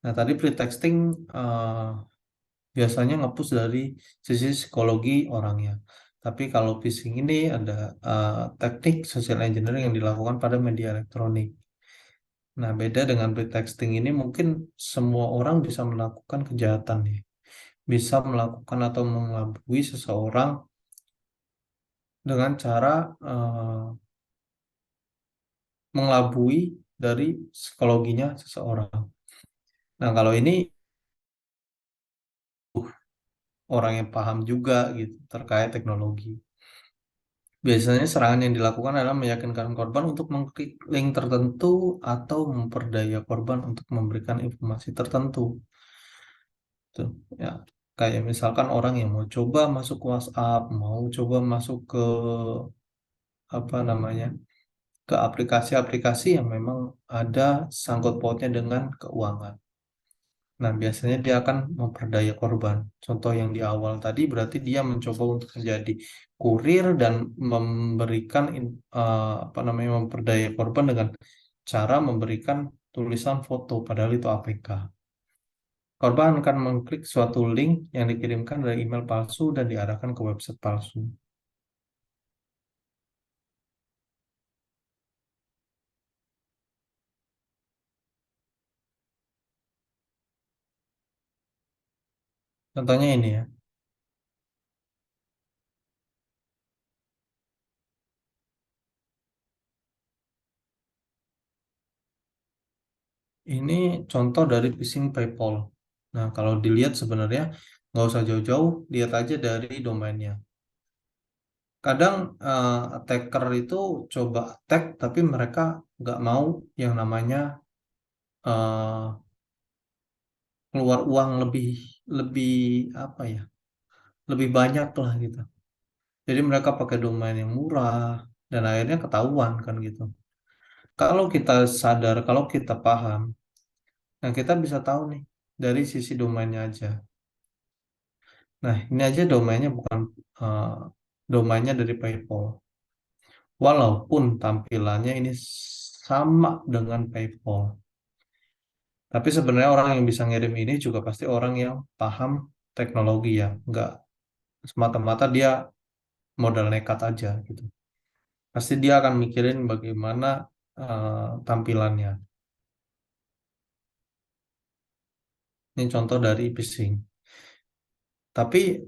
S1: Nah, tadi pretexting biasanya nge-push dari sisi psikologi orangnya. Tapi kalau phishing ini ada teknik social engineering yang dilakukan pada media elektronik. Nah, beda dengan pretexting ini mungkin semua orang bisa melakukan kejahatan nih. Bisa melakukan atau mengelabui seseorang dengan cara mengelabui dari psikologinya seseorang. Nah, kalau ini orang yang paham juga gitu terkait teknologi. Biasanya serangan yang dilakukan adalah meyakinkan korban untuk mengklik link tertentu atau memperdaya korban untuk memberikan informasi tertentu. Tuh, ya. Kayak misalkan orang yang mau coba masuk ke WhatsApp, mau coba masuk ke apa namanya, ke aplikasi-aplikasi yang memang ada sangkut pautnya dengan keuangan. Nah, biasanya dia akan memperdaya korban. Contoh yang di awal tadi berarti dia mencoba untuk menjadi kurir dan memberikan apa namanya, memperdaya korban dengan cara memberikan tulisan foto padahal itu APK. Korban akan mengklik suatu link yang dikirimkan dari email palsu dan diarahkan ke website palsu. Contohnya ini ya. Ini contoh dari phishing PayPal. Nah, kalau dilihat sebenarnya nggak usah jauh-jauh, lihat aja dari domainnya. Kadang attacker itu coba attack, tapi mereka nggak mau yang namanya eh, keluar uang lebih lebih apa ya, lebih banyak lah gitu. Jadi mereka pakai domain yang murah dan akhirnya ketahuan kan gitu. Kalau kita sadar, kalau kita paham, nah kita bisa tahu nih dari sisi domainnya aja. Nah, ini aja domainnya bukan eh, domainnya dari PayPal. Walaupun tampilannya ini sama dengan PayPal. Tapi sebenarnya orang yang bisa ngirim ini juga pasti orang yang paham teknologi ya. Nggak semata-mata dia modal nekat aja gitu. Pasti dia akan mikirin bagaimana tampilannya. Ini contoh dari phishing. Tapi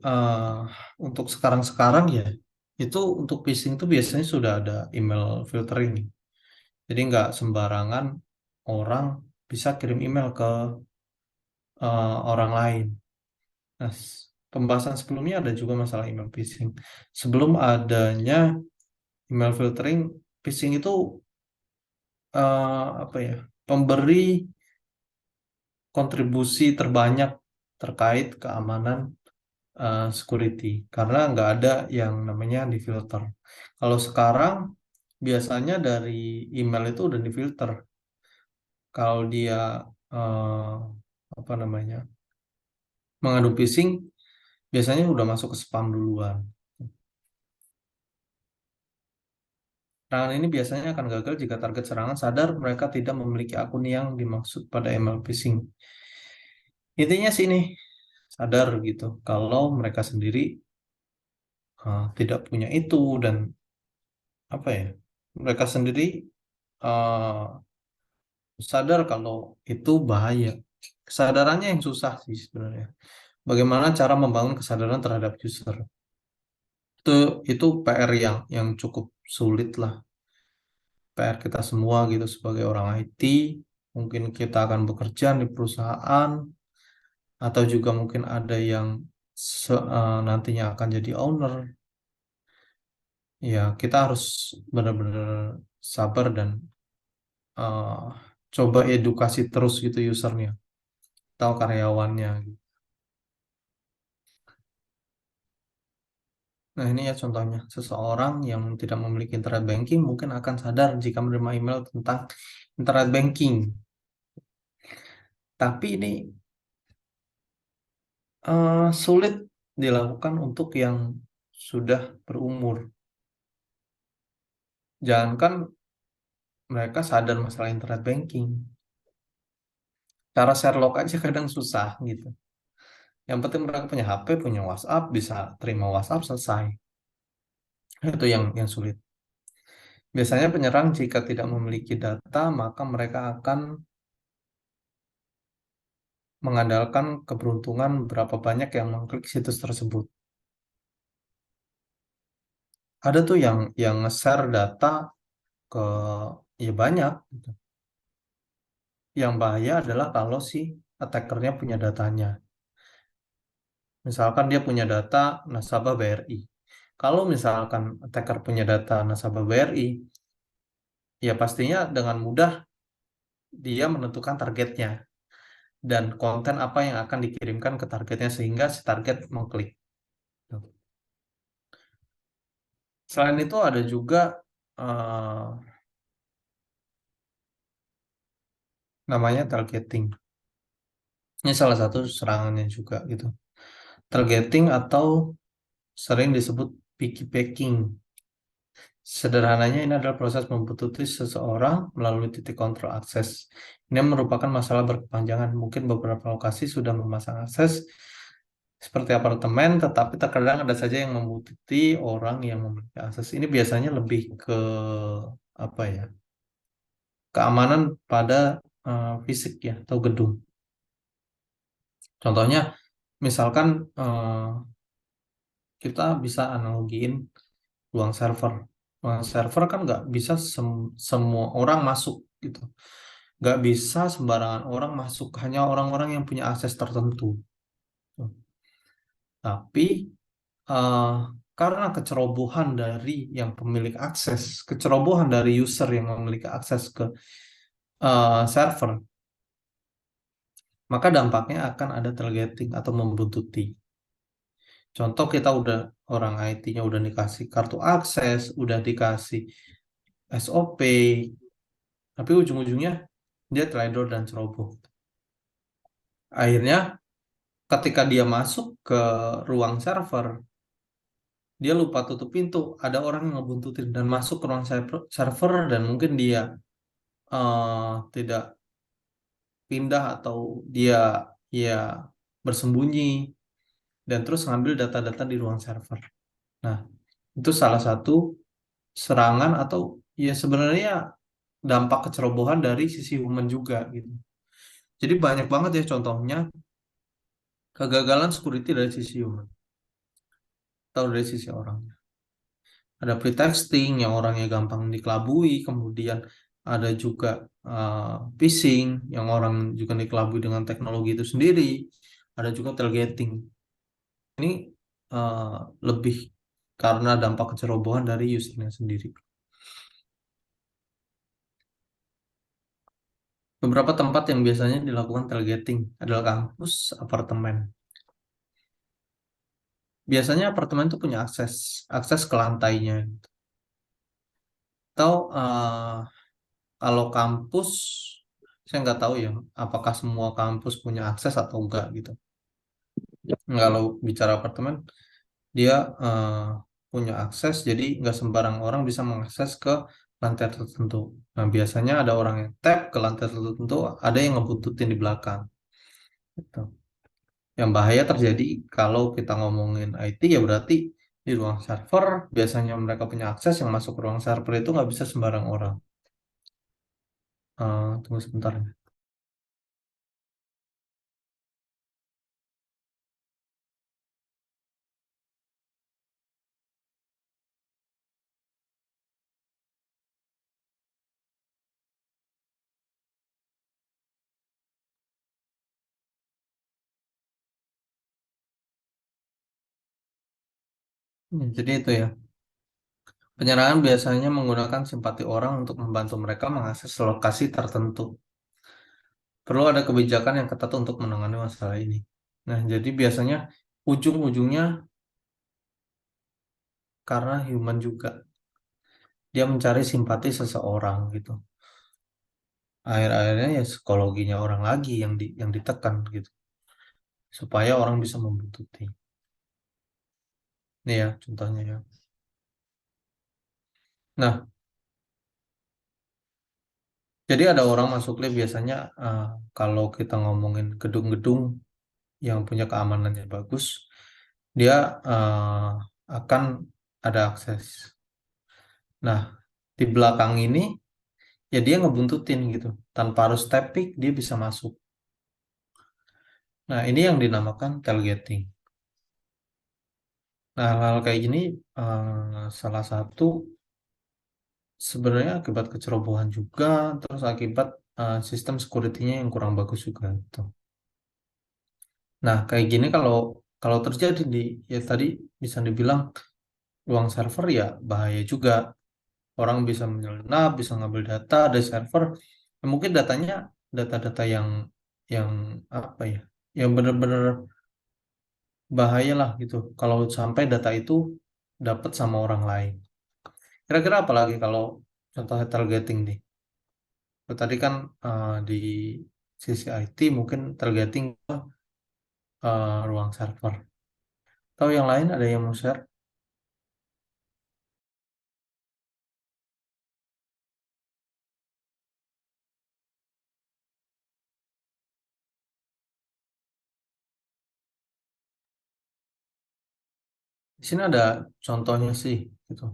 S1: untuk sekarang-sekarang ya, itu untuk phishing itu biasanya sudah ada email filtering. Jadi nggak sembarangan orang bisa kirim email ke orang lain. Nah, pembahasan sebelumnya ada juga masalah email phishing. Sebelum adanya email filtering, phishing itu apa ya, pemberi kontribusi terbanyak terkait keamanan security karena nggak ada yang namanya di filter. Kalau sekarang biasanya dari email itu udah difilter. Kalau dia eh, apa namanya mengandung phishing, biasanya udah masuk ke spam duluan. Serangan ini biasanya akan gagal jika target serangan sadar mereka tidak memiliki akun yang dimaksud pada email phishing. Intinya sih nih, sadar gitu kalau mereka sendiri tidak punya itu, dan apa ya, mereka sendiri eh, sadar kalau itu bahaya. Kesadarannya yang susah sih sebenarnya. Bagaimana cara membangun kesadaran terhadap user? Itu PR yang cukup sulit lah. PR kita semua gitu sebagai orang IT. Mungkin kita akan bekerja di perusahaan, atau juga mungkin ada yang nantinya akan jadi owner. Ya, kita harus benar-benar sabar dan eh, coba edukasi terus gitu usernya atau karyawannya gitu. Nah, ini ya contohnya. Seseorang yang tidak memiliki internet banking mungkin akan sadar jika menerima email tentang internet banking. Tapi ini sulit dilakukan untuk yang sudah berumur. Jangankan mereka sadar masalah internet banking. Cara share log aja kadang susah gitu. Yang penting mereka punya HP, punya WhatsApp, bisa terima WhatsApp, selesai. Itu yang sulit. Biasanya penyerang jika tidak memiliki data, maka mereka akan mengandalkan keberuntungan berapa banyak yang mengklik situs tersebut. Ada tuh yang nge-share data ke ya banyak gitu. Yang bahaya adalah kalau si attackernya punya datanya. Misalkan dia punya data nasabah BRI. Kalau misalkan attacker punya data nasabah BRI, ya pastinya dengan mudah dia menentukan targetnya dan konten apa yang akan dikirimkan ke targetnya sehingga si target mengklik. Selain itu ada juga eh, namanya targeting. Ini salah satu serangannya juga gitu. Targeting atau sering disebut piggybacking. Sederhananya ini adalah proses membutuhkan seseorang melalui titik kontrol akses. Ini merupakan masalah berkepanjangan. Mungkin beberapa lokasi sudah memasang akses seperti apartemen, tetapi terkadang ada saja yang membutuhkan orang yang memiliki akses. Ini biasanya lebih ke apa ya? Keamanan pada fisik ya atau gedung. Contohnya, misalkan kita bisa analogiin ruang server. Ruang server kan nggak bisa semua orang masuk gitu. Nggak bisa sembarangan orang masuk, hanya orang-orang yang punya akses tertentu. Tapi eh, karena kecerobohan dari yang pemilik akses, kecerobohan dari user yang memiliki akses ke server, maka dampaknya akan ada targeting atau membuntuti. Contoh kita udah orang IT-nya udah dikasih kartu akses, udah dikasih SOP, tapi ujung-ujungnya dia teledor dan ceroboh. Akhirnya ketika dia masuk ke ruang server, dia lupa tutup pintu, ada orang yang ngebuntutin dan masuk ke ruang server dan mungkin dia tidak pindah atau dia ya bersembunyi dan terus ngambil data-data di ruang server. Nah, itu salah satu serangan atau ya sebenarnya dampak kecerobohan dari sisi human juga gitu. Jadi banyak banget ya contohnya kegagalan security dari sisi human atau dari sisi orang. Ada pretexting yang orangnya gampang dikelabui, kemudian ada juga phishing yang orang juga dikelabui dengan teknologi itu sendiri, ada juga targeting. Ini uh, lebih karena dampak kecerobohan dari usernya sendiri. Beberapa tempat yang biasanya dilakukan targeting adalah kampus, apartemen. Biasanya apartemen itu punya akses ke lantainya. Atau kalau kampus, saya nggak tahu ya, apakah semua kampus punya akses atau enggak gitu. Kalau bicara apartemen, dia punya akses, jadi nggak sembarang orang bisa mengakses ke lantai tertentu. Nah, biasanya ada orang yang tap ke lantai tertentu, ada yang ngebuntutin di belakang. Gitu. Yang bahaya terjadi kalau kita ngomongin IT ya berarti di ruang server, biasanya mereka punya akses, yang masuk ke ruang server itu nggak bisa sembarang orang. Tunggu sebentar ya. Jadi itu ya. Penyerangan biasanya menggunakan simpati orang untuk membantu mereka mengakses lokasi tertentu. Perlu ada kebijakan yang ketat untuk menangani masalah ini. Nah, jadi biasanya ujung-ujungnya karena human juga. Dia mencari simpati seseorang gitu. Akhir-akhirnya ya psikologinya orang lagi yang ditekan gitu. Supaya orang bisa membuntuti. Ini ya contohnya ya. Nah, jadi ada orang masuk lift biasanya kalau kita ngomongin gedung-gedung yang punya keamanannya bagus, dia akan ada akses. Nah, di belakang ini ya dia ngebuntutin gitu. Tanpa harus tapping, dia bisa masuk. Nah, ini yang dinamakan tailgating. Nah, hal-hal kayak gini salah satu sebenarnya akibat kecerobohan juga, terus akibat sistem security-nya yang kurang bagus juga gitu. Nah, kayak gini kalau kalau terjadi di ya tadi bisa dibilang ruang server ya bahaya juga. Orang bisa menyelenap, bisa ngambil data dari server. Ya, mungkin datanya data-data yang apa ya? Yang benar-benar bahaya lah gitu. Kalau sampai data itu dapat sama orang lain. Kira-kira apa lagi kalau contohnya targeting nih? Tadi kan di sisi IT mungkin targeting ke ruang server. Atau yang lain ada yang mau share? Di sini ada contohnya sih, gitu.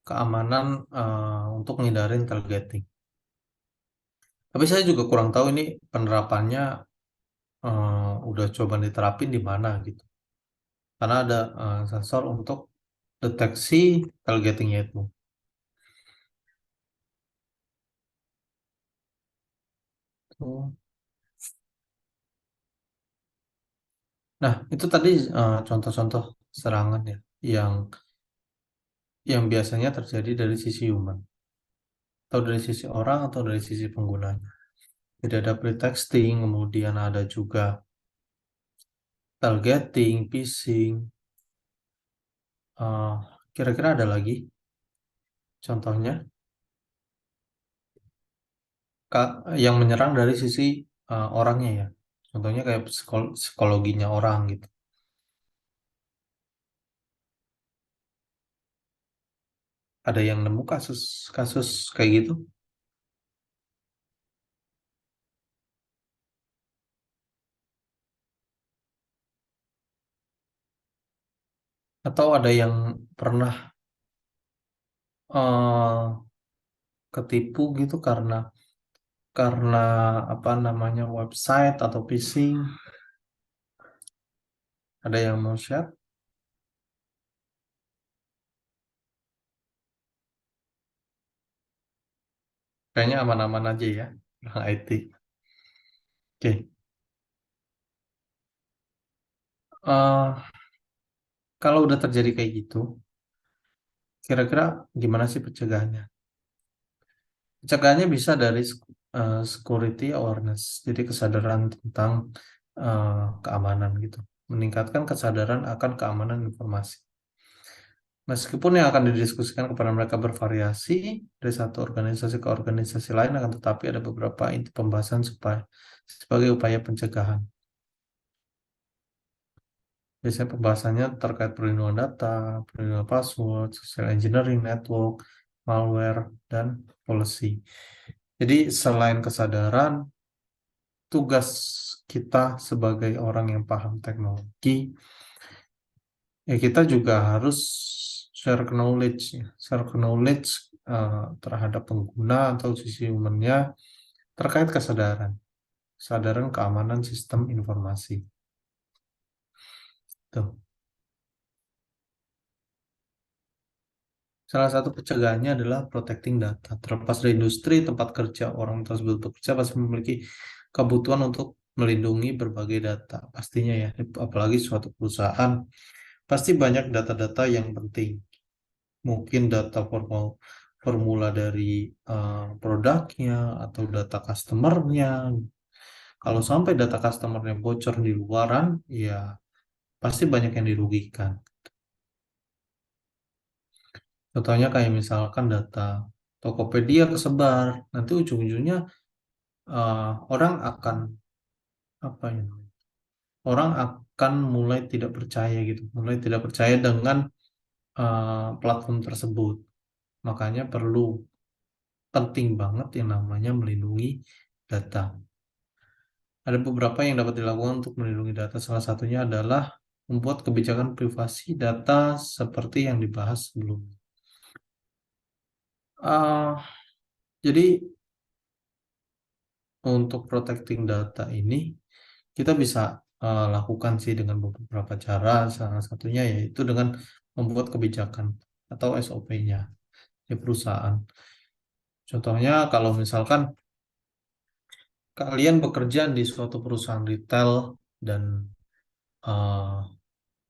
S1: Keamanan untuk ngindarin targeting. Tapi saya juga kurang tahu ini penerapannya udah coba diterapin di mana gitu. Karena ada sensor untuk deteksi targetingnya itu. Tuh. Nah, itu tadi contoh-contoh serangan ya yang biasanya terjadi dari sisi human atau dari sisi orang atau dari sisi penggunanya. Jadi ada pretexting, kemudian ada juga targeting, phishing. Kira-kira ada lagi contohnya yang menyerang dari sisi orangnya ya. Contohnya kayak psikologinya orang gitu. Ada yang nemu kasus kayak gitu? Atau ada yang pernah eh, ketipu gitu karena apa namanya website atau phishing? Ada yang mau share? Kayaknya aman-aman aja ya, orang IT. Oke. Eh, kalau udah terjadi kayak gitu, kira-kira gimana sih pencegahannya? Pencegahannya bisa dari security awareness, jadi kesadaran tentang keamanan gitu. Meningkatkan kesadaran akan keamanan informasi. Meskipun yang akan didiskusikan kepada mereka bervariasi dari satu organisasi ke organisasi lain, akan tetapi ada beberapa inti pembahasan sebagai upaya pencegahan. Biasanya pembahasannya terkait perlindungan data, perlindungan password, social engineering, network, malware, dan policy. Jadi selain kesadaran, tugas kita sebagai orang yang paham teknologi, ya kita juga harus share knowledge, terhadap pengguna atau sisi humannya terkait kesadaran keamanan sistem informasi. Tuh. Salah satu pencegahannya adalah protecting data. Terlepas dari industri tempat kerja orang tersebut bekerja, pasti memiliki kebutuhan untuk melindungi berbagai data. Pastinya ya, apalagi suatu perusahaan, pasti banyak data-data yang penting. Mungkin data formula dari produknya atau data customernya. Kalau sampai data customernya bocor di luaran, ya pasti banyak yang dirugikan. Contohnya kayak misalkan data Tokopedia kesebar, nanti ujung-ujungnya orang akan apa ya? Orang akan mulai tidak percaya gitu, mulai tidak percaya dengan platform tersebut. Makanya penting banget yang namanya melindungi data. Ada beberapa yang dapat dilakukan untuk melindungi data. Salah satunya adalah membuat kebijakan privasi data seperti yang dibahas sebelumnya. Jadi untuk protecting data ini kita bisa lakukan sih dengan beberapa cara. Salah satunya yaitu dengan membuat kebijakan atau SOP-nya di perusahaan. Contohnya kalau misalkan kalian bekerja di suatu perusahaan retail dan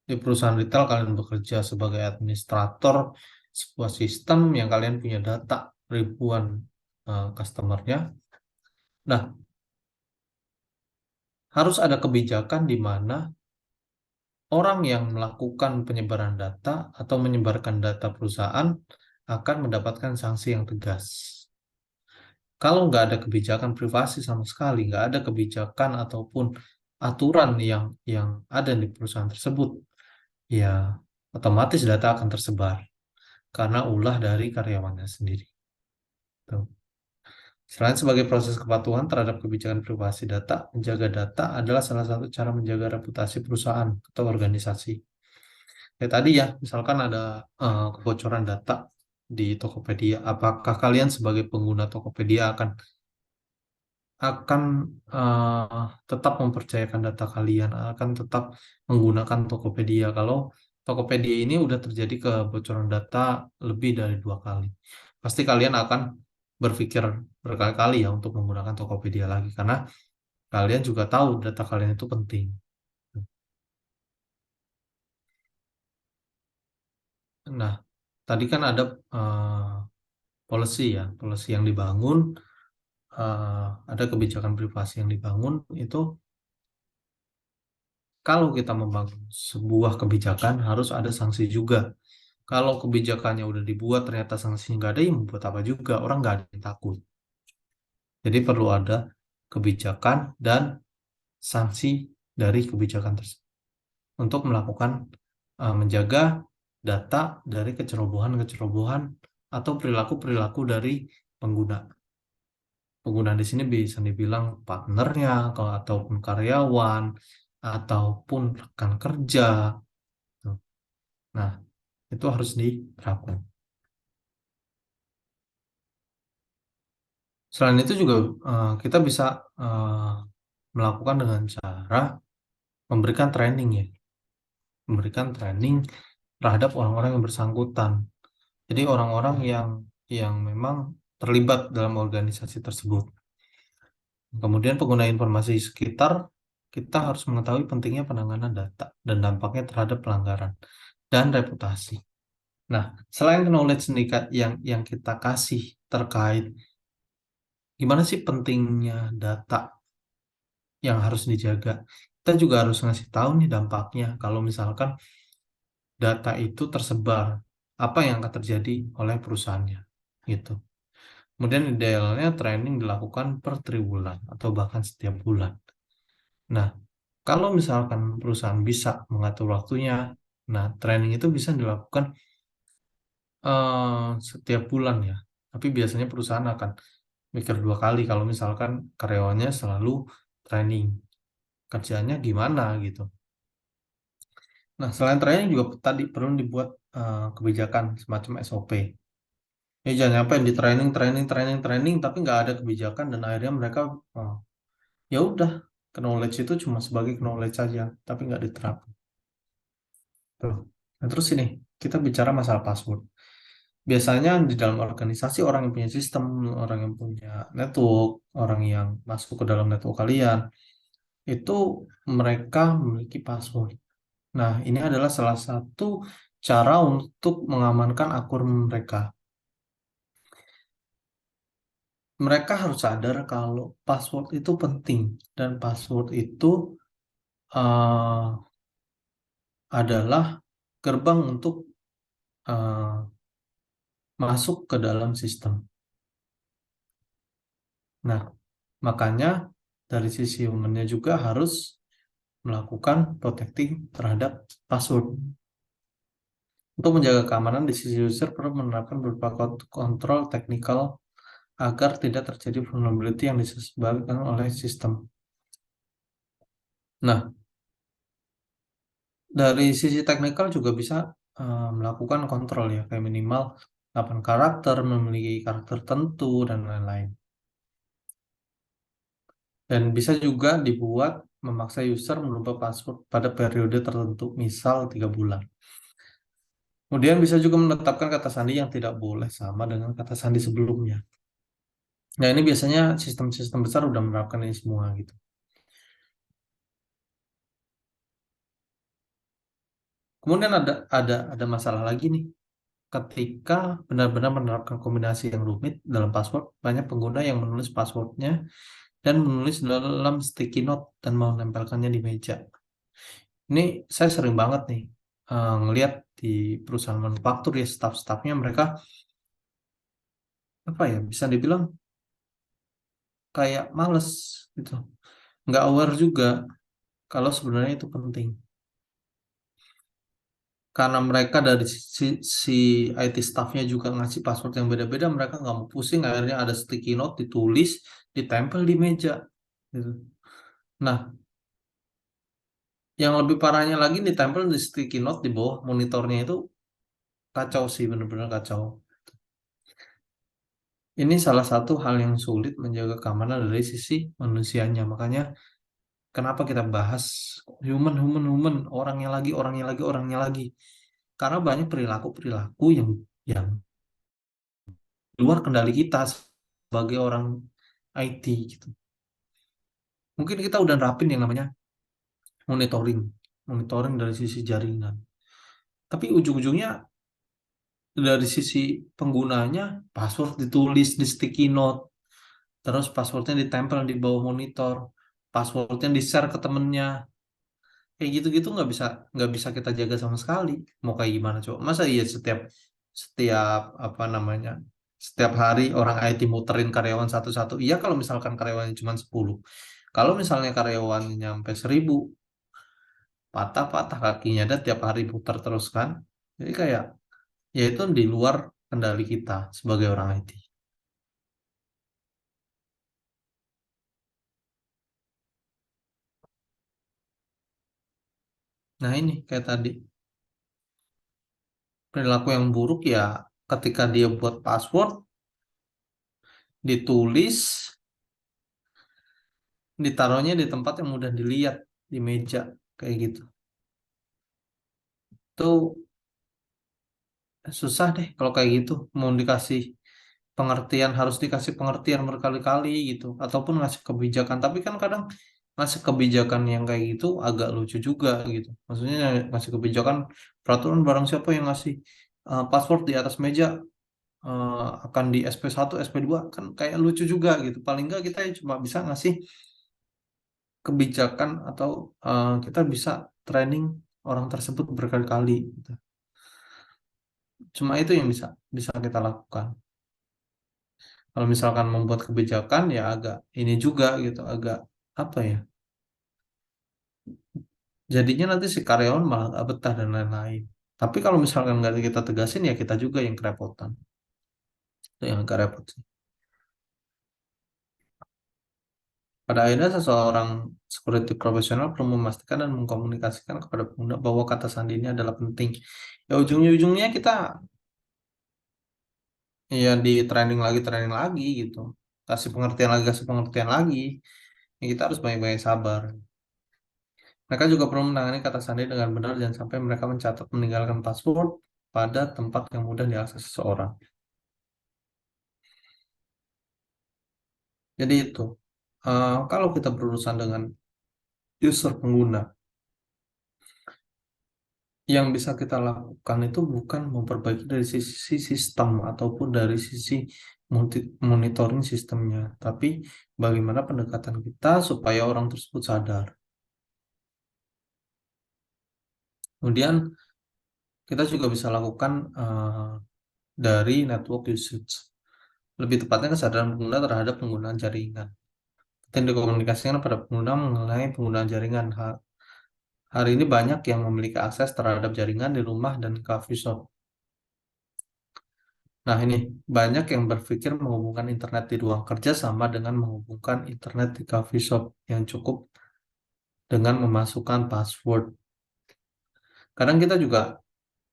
S1: di perusahaan retail kalian bekerja sebagai administrator sebuah sistem yang kalian punya data ribuan customernya. Nah, harus ada kebijakan di mana orang yang melakukan penyebaran data atau menyebarkan data perusahaan akan mendapatkan sanksi yang tegas. Kalau nggak ada kebijakan privasi sama sekali, nggak ada kebijakan ataupun aturan yang ada di perusahaan tersebut, ya otomatis data akan tersebar karena ulah dari karyawannya sendiri. Tuh. Selain sebagai proses kepatuhan terhadap kebijakan privasi data, menjaga data adalah salah satu cara menjaga reputasi perusahaan atau organisasi. Kayak tadi ya, misalkan ada kebocoran data di Tokopedia, apakah kalian sebagai pengguna Tokopedia akan tetap mempercayakan data kalian, akan tetap menggunakan Tokopedia kalau Tokopedia ini udah terjadi kebocoran data lebih dari 2 kali. Pasti kalian akan berpikir berkali-kali ya untuk menggunakan Tokopedia lagi karena kalian juga tahu data kalian itu penting. Nah, tadi kan ada policy ya, policy yang dibangun, ada kebijakan privasi yang dibangun itu. Kalau kita membangun sebuah kebijakan harus ada sanksi juga. Kalau kebijakannya udah dibuat ternyata sanksinya nggak ada, ya membuat apa juga, orang nggak ada yang takut. Jadi perlu ada kebijakan dan sanksi dari kebijakan tersebut untuk melakukan menjaga data dari kecerobohan-kecerobohan atau perilaku-perilaku dari pengguna. Pengguna di sini bisa dibilang partnernya, ataupun karyawan, ataupun rekan kerja. Nah, itu harus diterapkan. Selain itu juga kita bisa melakukan dengan cara memberikan training ya. Memberikan training terhadap orang-orang yang bersangkutan. Jadi orang-orang yang memang terlibat dalam organisasi tersebut. Kemudian pengguna informasi sekitar, kita harus mengetahui pentingnya penanganan data dan dampaknya terhadap pelanggaran dan reputasi. Nah, selain knowledge yang kita kasih terkait gimana sih pentingnya data yang harus dijaga, kita juga harus ngasih tahu nih dampaknya kalau misalkan data itu tersebar apa yang akan terjadi oleh perusahaannya gitu. Kemudian idealnya training dilakukan per triwulan atau bahkan setiap bulan. Nah, kalau misalkan perusahaan bisa mengatur waktunya, nah training itu bisa dilakukan setiap bulan ya. Tapi biasanya perusahaan akan mikir 2 kali kalau misalkan karyawannya selalu training. Kerjanya gimana gitu. Nah, selain training juga tadi perlu dibuat kebijakan semacam SOP. Ya jangan sampai di training, training, training, training, tapi nggak ada kebijakan dan akhirnya mereka ya udah knowledge itu cuma sebagai knowledge saja, tapi nggak diterapkan. Tuh. Nah, terus ini kita bicara masalah password. Biasanya di dalam organisasi orang yang punya sistem, orang yang punya network, orang yang masuk ke dalam network kalian, itu mereka memiliki password. Nah, ini adalah salah satu cara untuk mengamankan akun mereka. Mereka harus sadar kalau password itu penting dan password itu uh, adalah gerbang untuk uh, masuk ke dalam sistem. Nah, makanya dari sisi humannya juga harus melakukan protecting terhadap password. Untuk menjaga keamanan di sisi user perlu menerapkan beberapa kontrol teknikal agar tidak terjadi vulnerability yang disebabkan oleh sistem. Nah, dari sisi teknikal juga bisa melakukan kontrol ya, kayak minimal 8 karakter, memiliki karakter tertentu, dan lain-lain. Dan bisa juga dibuat memaksa user merubah password pada periode tertentu, misal 3 bulan. Kemudian bisa juga menetapkan kata sandi yang tidak boleh sama dengan kata sandi sebelumnya. Nah, ini biasanya sistem-sistem besar udah menerapkan ini semua gitu. Kemudian ada masalah lagi nih. Ketika benar-benar menerapkan kombinasi yang rumit dalam password, banyak pengguna yang menulis passwordnya dan menulis dalam sticky note dan menempelkannya di meja. Ini saya sering banget nih ngelihat di perusahaan manufaktur ya, staff-staffnya mereka apa ya, bisa dibilang kayak males gitu, nggak aware juga kalau sebenarnya itu penting. Karena mereka dari si IT staffnya juga ngasih password yang beda-beda, mereka nggak mau pusing, akhirnya ada sticky note ditulis, ditempel di meja gitu. Nah, yang lebih parahnya lagi ditempel di sticky note di bawah monitornya, itu kacau sih, bener-bener kacau. Ini salah satu hal yang sulit menjaga keamanan dari sisi manusianya. Makanya kenapa kita bahas human, orangnya lagi, orangnya lagi, orangnya lagi. Karena banyak perilaku-perilaku yang luar kendali kita sebagai orang IT gitu. Mungkin kita udah nerapin yang namanya monitoring dari sisi jaringan. Tapi ujung-ujungnya dari sisi penggunanya, password ditulis di sticky note, terus passwordnya ditempel di bawah monitor, passwordnya di-share ke temennya. Kayak gitu-gitu nggak bisa kita jaga sama sekali. Mau kayak gimana coba? Masa iya setiap setiap apa namanya? Setiap hari orang IT muterin karyawan satu-satu. Iya kalau misalkan karyawannya cuma 10. Kalau misalnya karyawannya nyampe 1000, patah-patah kakinya dan tiap hari putar terus kan. Jadi kayak ya itu di luar kendali kita sebagai orang IT. Nah ini kayak tadi, perilaku yang buruk ya ketika dia buat password, ditulis, ditaruhnya di tempat yang mudah dilihat, di meja, kayak gitu. Itu susah deh kalau kayak gitu, mau dikasih pengertian, harus dikasih pengertian berkali-kali gitu, ataupun ngasih kebijakan. Tapi kan kadang ngasih kebijakan yang kayak gitu agak lucu juga gitu. Maksudnya ngasih kebijakan peraturan barang siapa yang ngasih password di atas meja akan di SP1, SP2, kan kayak lucu juga gitu. Paling nggak kita cuma bisa ngasih kebijakan atau kita bisa training orang tersebut berkali-kali gitu. Cuma itu yang bisa kita lakukan. Kalau misalkan membuat kebijakan ya agak ini juga gitu, agak apa ya? Jadinya nanti si karyawan malah nggak betah dan lain-lain. Tapi kalau misalkan nggak kita tegasin ya kita juga yang kerepotan. Itu yang agak repot sih. Pada akhirnya seseorang security profesional perlu memastikan dan mengkomunikasikan kepada pengguna bahwa kata sandi ini adalah penting. Ya ujung-ujungnya kita ya di training lagi gitu. Kasih pengertian lagi. Ya, kita harus banyak-banyak sabar. Mereka juga perlu menangani kata sandi dengan benar dan sampai mereka mencatat meninggalkan password pada tempat yang mudah diakses seseorang. Jadi itu, kalau kita berurusan dengan user pengguna, yang bisa kita lakukan itu bukan memperbaiki dari sisi sistem ataupun dari sisi monitoring sistemnya, tapi bagaimana pendekatan kita supaya orang tersebut sadar. Kemudian kita juga bisa lakukan dari network usage, lebih tepatnya kesadaran pengguna terhadap penggunaan jaringan. Dan dikomunikasikan pada pengguna mengenai penggunaan jaringan. Hari ini banyak yang memiliki akses terhadap jaringan di rumah dan coffee shop. Nah, ini banyak yang berpikir menghubungkan internet di ruang kerja sama dengan menghubungkan internet di coffee shop yang cukup dengan memasukkan password. Kadang kita juga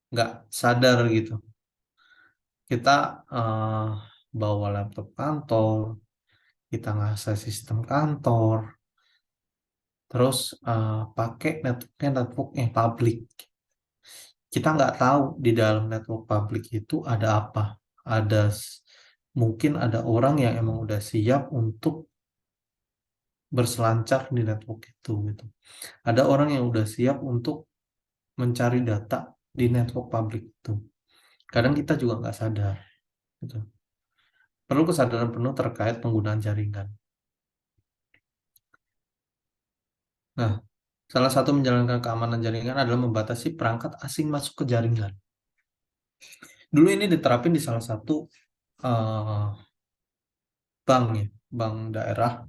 S1: nggak sadar gitu. Kita bawa laptop kantor, kita ngakses sistem kantor, terus pakai networknya publik. Kita nggak tahu di dalam network publik itu ada apa. Mungkin ada orang yang emang udah siap untuk berselancar di network itu gitu. Ada orang yang udah siap untuk mencari data di network publik itu. Kadang kita juga nggak sadar gitu. Perlu kesadaran penuh terkait penggunaan jaringan. Nah, salah satu menjalankan keamanan jaringan adalah membatasi perangkat asing masuk ke jaringan. Dulu ini diterapin di salah satu bank ya, bank daerah.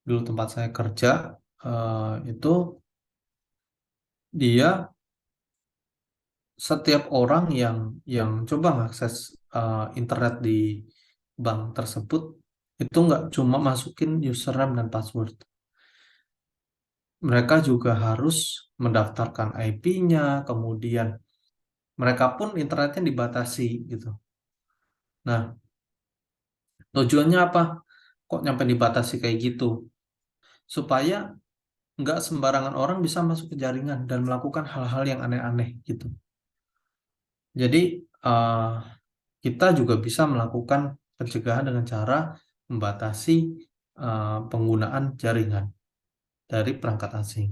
S1: Dulu tempat saya kerja itu dia setiap orang yang coba mengakses internet di bank tersebut itu nggak cuma masukin username dan password. Mereka juga harus mendaftarkan IP-nya, kemudian mereka pun internetnya dibatasi gitu. Nah, tujuannya apa? Kok nyampe dibatasi kayak gitu? Supaya nggak sembarangan orang bisa masuk ke jaringan dan melakukan hal-hal yang aneh-aneh gitu. Jadi kita juga bisa melakukan pencegahan dengan cara membatasi penggunaan jaringan dari perangkat asing.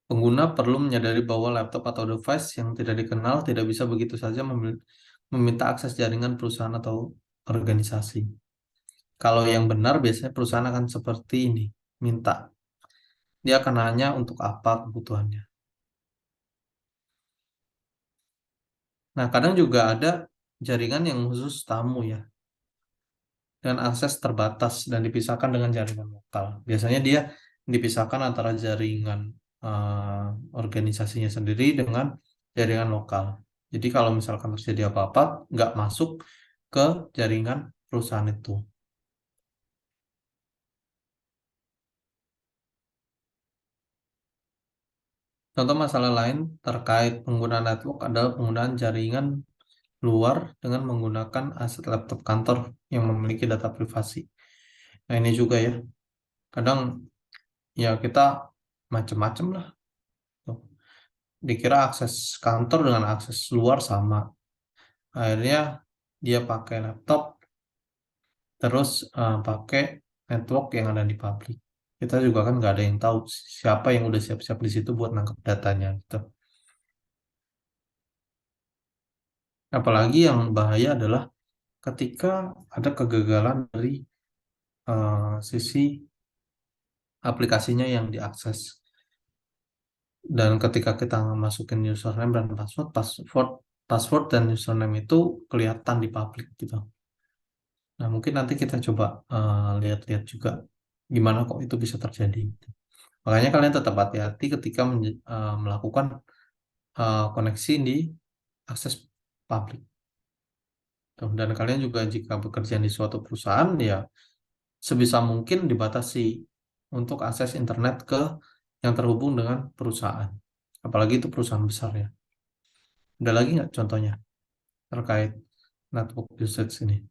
S1: Pengguna perlu menyadari bahwa laptop atau device yang tidak dikenal tidak bisa begitu saja meminta akses jaringan perusahaan atau organisasi. Kalau yang benar biasanya perusahaan akan seperti ini, minta. Dia akan nanya untuk apa kebutuhannya. Nah, kadang juga ada jaringan yang khusus tamu ya, dengan akses terbatas dan dipisahkan dengan jaringan lokal. Biasanya dia dipisahkan antara jaringan organisasinya sendiri dengan jaringan lokal. Jadi kalau misalkan terjadi apa-apa, nggak masuk ke jaringan perusahaan itu. Contoh masalah lain terkait penggunaan network adalah penggunaan jaringan luar dengan menggunakan aset laptop kantor yang memiliki data privasi. Nah ini juga ya, kadang ya kita macem-macem lah. Dikira akses kantor dengan akses luar sama. Akhirnya dia pakai laptop, terus pakai network yang ada di publik. Kita juga kan nggak ada yang tahu siapa yang udah siap-siap di situ buat nangkep datanya gitu. Apalagi yang bahaya adalah ketika ada kegagalan dari sisi aplikasinya yang diakses. Dan ketika kita masukin username dan password dan username itu kelihatan di publik gitu. Nah, mungkin nanti kita coba lihat-lihat juga gimana kok itu bisa terjadi. Makanya kalian tetap hati-hati ketika melakukan koneksi di akses publik. Tuh, dan kalian juga jika bekerja di suatu perusahaan, ya sebisa mungkin dibatasi untuk akses internet ke yang terhubung dengan perusahaan. Apalagi itu perusahaan besar ya. Ada lagi nggak contohnya terkait network usage ini?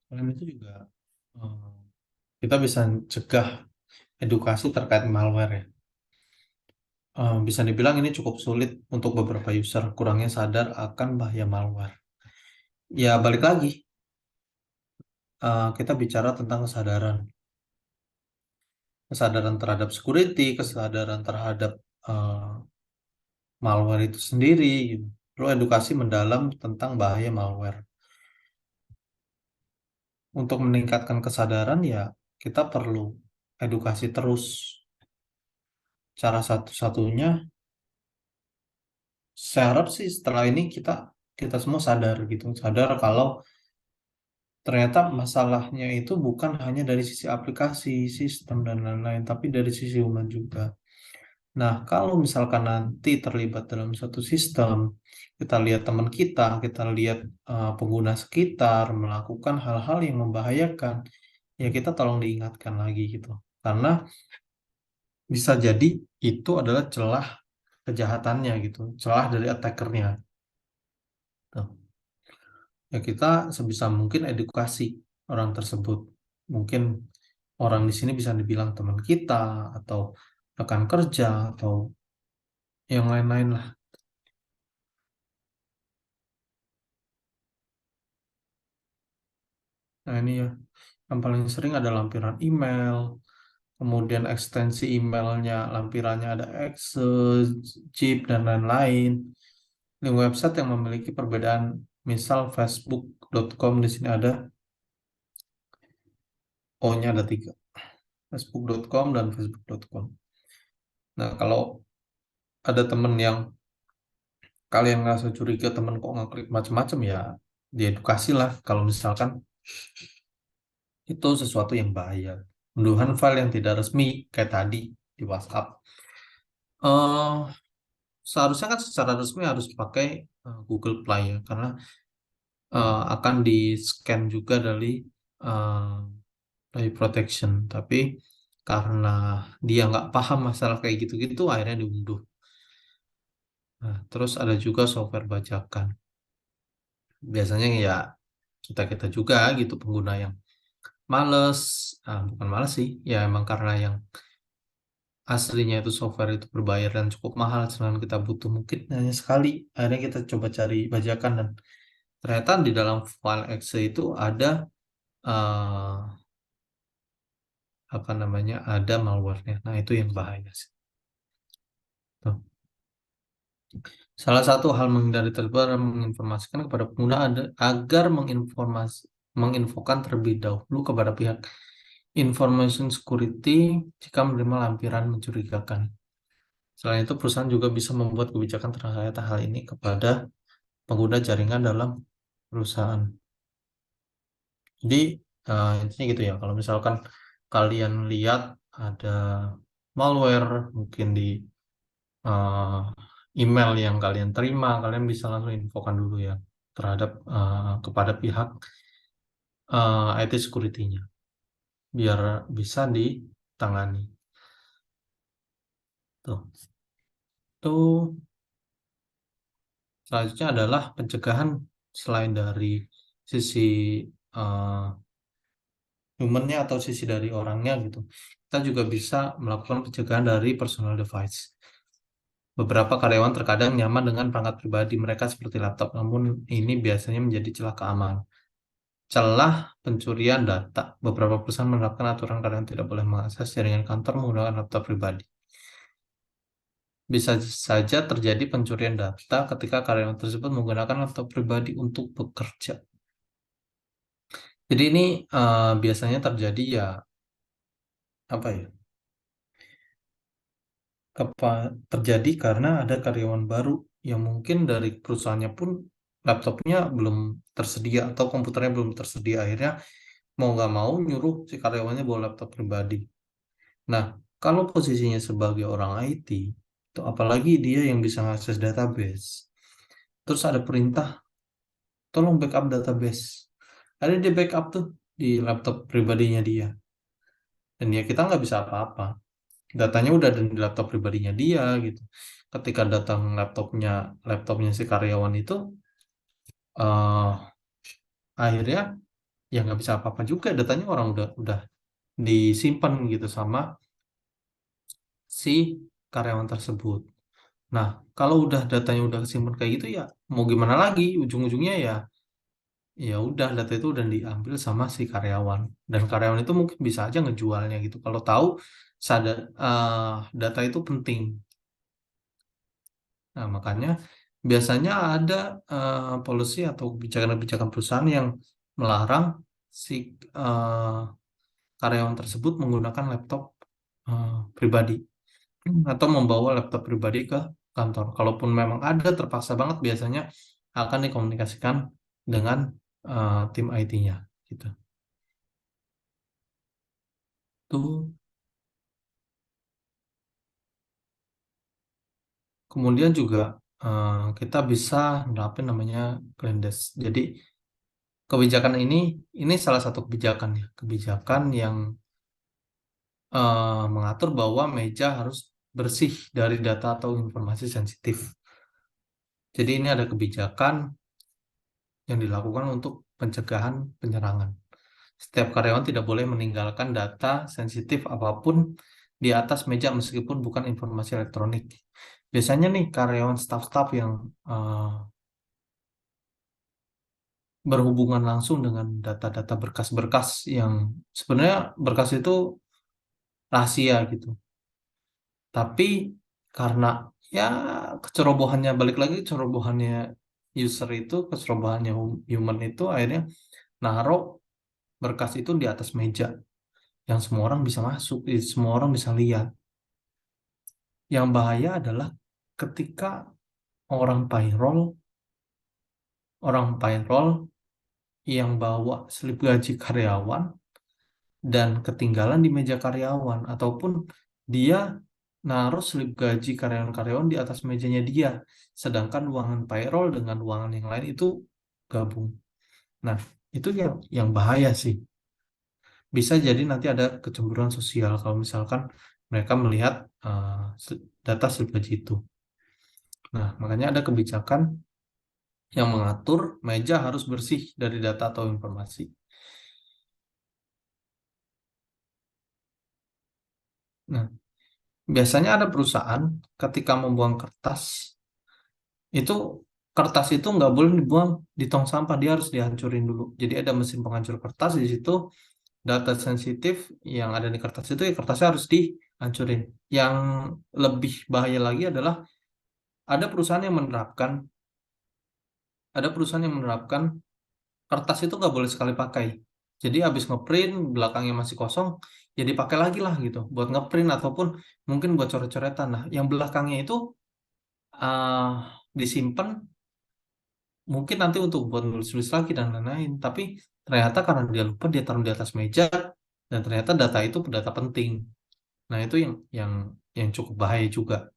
S1: Selain itu juga eh, kita bisa cegah edukasi terkait malware ya. Bisa dibilang ini cukup sulit untuk beberapa user kurangnya sadar akan bahaya malware. Ya balik lagi, kita bicara tentang kesadaran terhadap security, kesadaran terhadap eh, malware itu sendiri, gitu. Perlu edukasi mendalam tentang bahaya malware. Untuk meningkatkan kesadaran ya kita perlu edukasi terus. Cara satu-satunya, saya harap sih setelah ini kita semua sadar gitu, sadar kalau ternyata masalahnya itu bukan hanya dari sisi aplikasi, sistem dan lain-lain, tapi dari sisi human juga. Nah, kalau misalkan nanti terlibat dalam suatu sistem, kita lihat teman kita lihat pengguna sekitar melakukan hal-hal yang membahayakan, ya kita tolong diingatkan lagi gitu. Karena bisa jadi itu adalah celah kejahatannya gitu, celah dari attackernya. Tuh. Ya kita sebisa mungkin edukasi orang tersebut. Mungkin orang di sini bisa dibilang teman kita atau rekan kerja atau yang lain-lain lah. Nah ini ya, yang paling sering ada lampiran email, kemudian ekstensi emailnya, lampirannya ada exe, zip, dan lain-lain. Link website yang memiliki perbedaan, misal facebook.com di sini ada O-nya ada 3. Facebook.com dan facebook.com. Nah, kalau ada temen yang kalian ngerasa curiga temen kok ngeklik macam-macam ya diedukasi lah kalau misalkan itu sesuatu yang bahaya. Unduhan file yang tidak resmi kayak tadi di WhatsApp. eh Seharusnya kan secara resmi harus pakai Google Play ya, karena akan di scan juga dari protection. Tapi karena dia nggak paham masalah kayak gitu-gitu, akhirnya diunduh. Nah, terus ada juga software bajakan. Biasanya ya kita juga gitu pengguna yang males, bukan males sih, ya emang karena yang aslinya itu software itu berbayar dan cukup mahal, sedangkan kita butuh mungkin hanya sekali. Akhirnya kita coba cari bajakan dan ternyata di dalam file exe itu ada eh, apa namanya, ada malware-nya. Nah itu yang bahaya sih. Tuh. Salah satu hal menghindari terlibat menginformasikan kepada pengguna agar menginfokan terlebih dahulu kepada pihak information security jika menerima lampiran mencurigakan. Selain itu, perusahaan juga bisa membuat kebijakan terkait hal ini kepada pengguna jaringan dalam perusahaan. Jadi, intinya gitu ya, kalau misalkan kalian lihat ada malware, mungkin di email yang kalian terima, kalian bisa langsung infokan dulu ya terhadap kepada pihak IT security-nya, biar bisa ditangani. Tuh. Tuh. Selanjutnya adalah pencegahan selain dari sisi humannya atau sisi dari orangnya gitu. Kita juga bisa melakukan pencegahan dari personal device. Beberapa karyawan terkadang nyaman dengan perangkat pribadi mereka seperti laptop, namun ini biasanya menjadi celah keamanan. celah pencurian data. Beberapa perusahaan menerapkan aturan karyawan tidak boleh mengakses jaringan kantor menggunakan laptop pribadi. Bisa saja terjadi pencurian data ketika karyawan tersebut menggunakan laptop pribadi untuk bekerja. Jadi ini biasanya terjadi ya apa ya? Terjadi karena ada karyawan baru yang mungkin dari perusahaannya pun laptopnya belum tersedia atau komputernya belum tersedia. Akhirnya mau nggak mau nyuruh si karyawannya bawa laptop pribadi. Nah, kalau posisinya sebagai orang IT, itu apalagi dia yang bisa mengakses database. Terus ada perintah, tolong backup database. Ada di backup tuh di laptop pribadinya dia. Dan ya kita nggak bisa apa-apa. Datanya udah ada di laptop pribadinya dia gitu. Ketika datang laptopnya si karyawan itu, eh akhirnya ya nggak bisa apa-apa juga. Datanya orang udah disimpan gitu sama si karyawan tersebut. Nah, kalau udah datanya udah kesimpan kayak gitu ya mau gimana lagi? Ujung-ujungnya ya udah data itu udah diambil sama si karyawan dan karyawan itu mungkin bisa aja ngejualnya gitu. Kalau tahu data itu penting. Nah, makanya biasanya ada policy atau kebijakan-kebijakan perusahaan yang melarang si karyawan tersebut menggunakan laptop pribadi atau membawa laptop pribadi ke kantor. Kalaupun memang ada, terpaksa banget biasanya akan dikomunikasikan dengan tim IT-nya gitu. Tuh. Kemudian juga kita bisa nerapin namanya clean desk. Jadi kebijakan ini salah satu kebijakan ya, kebijakan yang mengatur bahwa meja harus bersih dari data atau informasi sensitif. Jadi ini ada kebijakan yang dilakukan untuk pencegahan penyerangan. Setiap karyawan tidak boleh meninggalkan data sensitif apapun di atas meja meskipun bukan informasi elektronik. Biasanya nih karyawan staff-staff yang berhubungan langsung dengan data-data berkas-berkas yang sebenarnya berkas itu rahasia gitu. Tapi karena ya kecerobohannya balik lagi kecerobohannya user itu, kecerobohannya human itu akhirnya naruh berkas itu di atas meja yang semua orang bisa masuk, semua orang bisa lihat. Yang bahaya adalah ketika orang payroll yang bawa slip gaji karyawan dan ketinggalan di meja karyawan ataupun dia naruh slip gaji karyawan-karyawan di atas mejanya dia, sedangkan ruangan payroll dengan ruangan yang lain itu gabung. Nah, itu yang bahaya sih. Bisa jadi nanti ada kecemburuan sosial kalau misalkan mereka melihat data slip gaji itu. Nah, makanya ada kebijakan yang mengatur meja harus bersih dari data atau informasi. Nah, biasanya ada perusahaan ketika membuang kertas, itu kertas itu nggak boleh dibuang di tong sampah, dia harus dihancurin dulu. Jadi ada mesin penghancur kertas di situ, data sensitif yang ada di kertas itu ya kertasnya harus dihancurin. Yang lebih bahaya lagi adalah ada perusahaan yang menerapkan kertas itu nggak boleh sekali pakai. Jadi habis ngeprint belakangnya masih kosong, ya dipakai lagi lah gitu buat ngeprint ataupun mungkin buat coret-coretan. Nah, yang belakangnya itu disimpan mungkin nanti untuk buat nulis-nulis lagi dan lain-lain. Tapi ternyata karena dia lupa dia taruh di atas meja dan ternyata data itu data penting. Nah, itu yang cukup bahaya juga.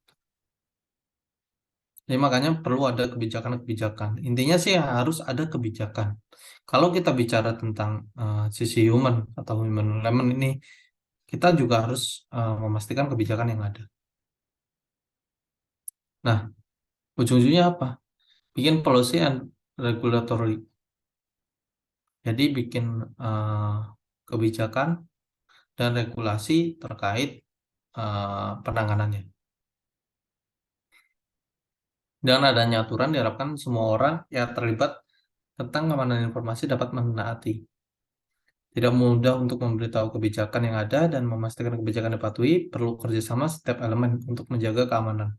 S1: Jadi makanya perlu ada kebijakan-kebijakan. Intinya sih harus ada kebijakan. Kalau kita bicara tentang sisi human atau human element ini, kita juga harus memastikan kebijakan yang ada. Nah, ujung-ujungnya apa? Bikin policy and regulatory. Jadi bikin kebijakan dan regulasi terkait penanganannya. Dengan adanya aturan diharapkan semua orang yang terlibat tentang keamanan informasi dapat menaati. Tidak mudah untuk memberitahu kebijakan yang ada dan memastikan kebijakan dipatuhi, perlu kerjasama setiap elemen untuk menjaga keamanan.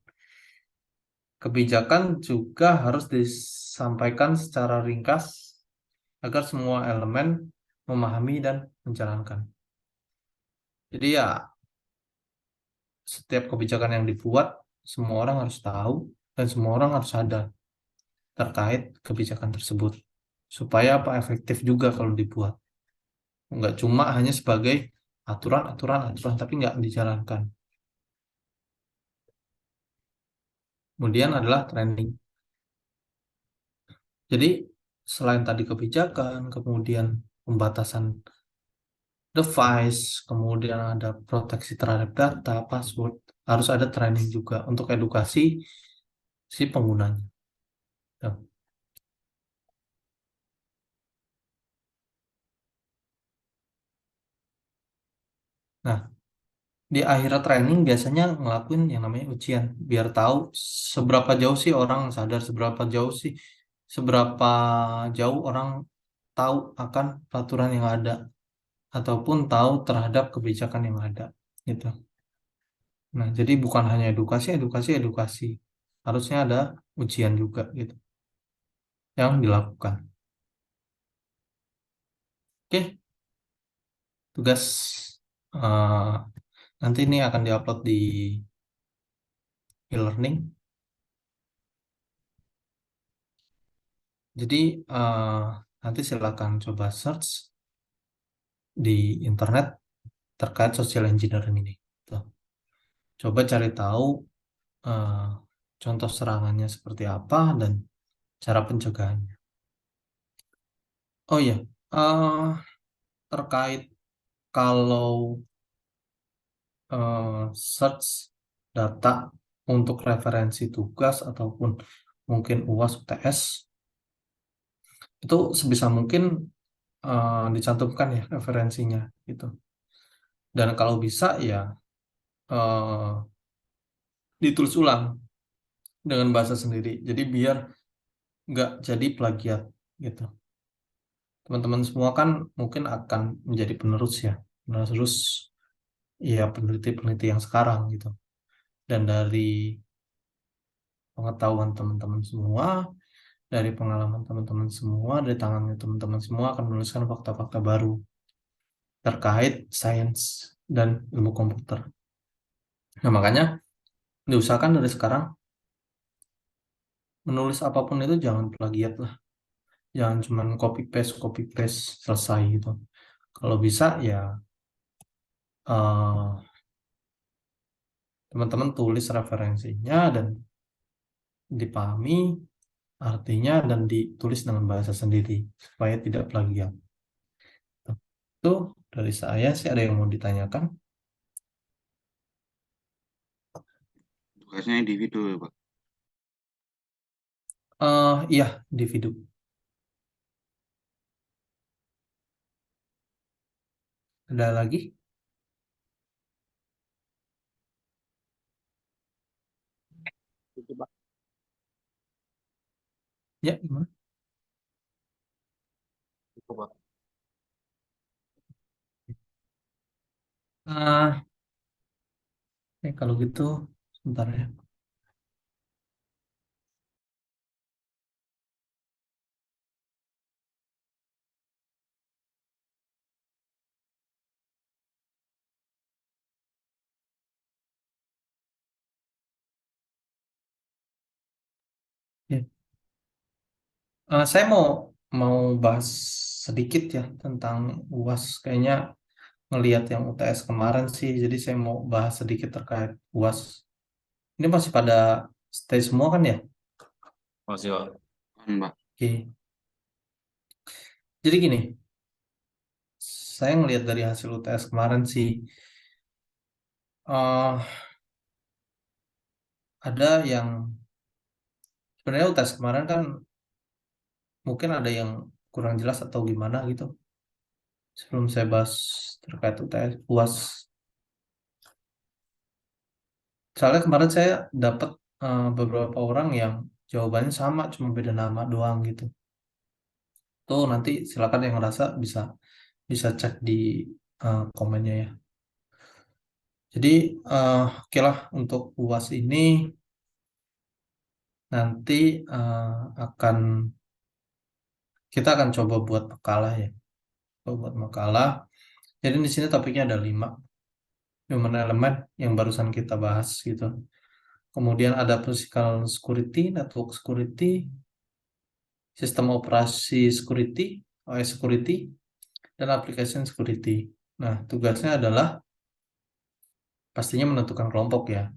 S1: Kebijakan juga harus disampaikan secara ringkas agar semua elemen memahami dan menjalankan. Jadi ya, setiap kebijakan yang dibuat, semua orang harus tahu dan semua orang harus sadar terkait kebijakan tersebut. Supaya apa efektif juga kalau dibuat. Nggak cuma hanya sebagai aturan, tapi nggak dijalankan. Kemudian adalah training. Jadi selain tadi kebijakan, kemudian pembatasan device, kemudian ada proteksi terhadap data, password, harus ada training juga untuk edukasi si penggunanya. Ya. Nah, di akhir training biasanya ngelakuin yang namanya ujian, biar tahu seberapa jauh sih orang sadar, seberapa jauh orang tahu akan peraturan yang ada, ataupun tahu terhadap kebijakan yang ada, gitu. Nah, jadi bukan hanya edukasi. Harusnya ada ujian juga gitu yang dilakukan. Oke, tugas nanti ini akan diupload di e-learning. Jadi nanti silakan coba search di internet terkait social engineering ini. Tuh. Coba cari tahu contoh serangannya seperti apa dan cara pencegahannya. Oh iya, terkait kalau search data untuk referensi tugas ataupun mungkin UAS UTS, itu sebisa mungkin dicantumkan ya referensinya gitu. Dan kalau bisa ya ditulis ulang dengan bahasa sendiri. Jadi biar nggak jadi plagiat gitu. Teman-teman semua kan mungkin akan menjadi penerus ya, penerus ya peneliti-peneliti yang sekarang gitu. Dan dari pengetahuan teman-teman semua, dari pengalaman teman-teman semua, dari tangannya teman-teman semua akan menuliskan fakta-fakta baru terkait sains dan ilmu komputer. Nah, makanya diusahakan dari sekarang menulis apapun itu jangan plagiat lah. Jangan cuma copy paste selesai gitu. Kalau bisa ya teman-teman tulis referensinya dan dipahami artinya dan ditulis dengan bahasa sendiri supaya tidak plagiat. Itu dari saya sih, ada yang mau ditanyakan?
S5: Tugasnya individu ya, Pak.
S1: Iya, individu. Ada lagi?
S2: Itu, Pak.
S1: Ya, gimana?
S2: Itu, Pak.
S1: Kalau gitu, sebentar ya. Ya. Saya mau bahas sedikit ya tentang UAS. Kayaknya ngelihat yang UTS kemarin sih, jadi saya mau bahas sedikit terkait UAS. Ini masih pada stay semua kan ya?
S2: Masih, Pak.
S5: Pak.
S1: Oke. Jadi gini, saya ngelihat dari hasil UTS kemarin sih, ada yang sebenarnya UTS kemarin kan mungkin ada yang kurang jelas atau gimana gitu. Sebelum saya bahas terkait UTS UAS, soalnya kemarin saya dapat beberapa orang yang jawabannya sama, cuma beda nama doang gitu. itu nanti silakan yang ngerasa bisa cek di komennya ya. Jadi oke lah untuk UAS ini nanti kita akan coba buat makalah ya. Coba buat makalah. Jadi di sini topiknya ada 5 human element yang barusan kita bahas gitu. Kemudian ada physical security, network security, sistem operasi security, OS security, dan application security. Nah, tugasnya adalah pastinya menentukan kelompok ya.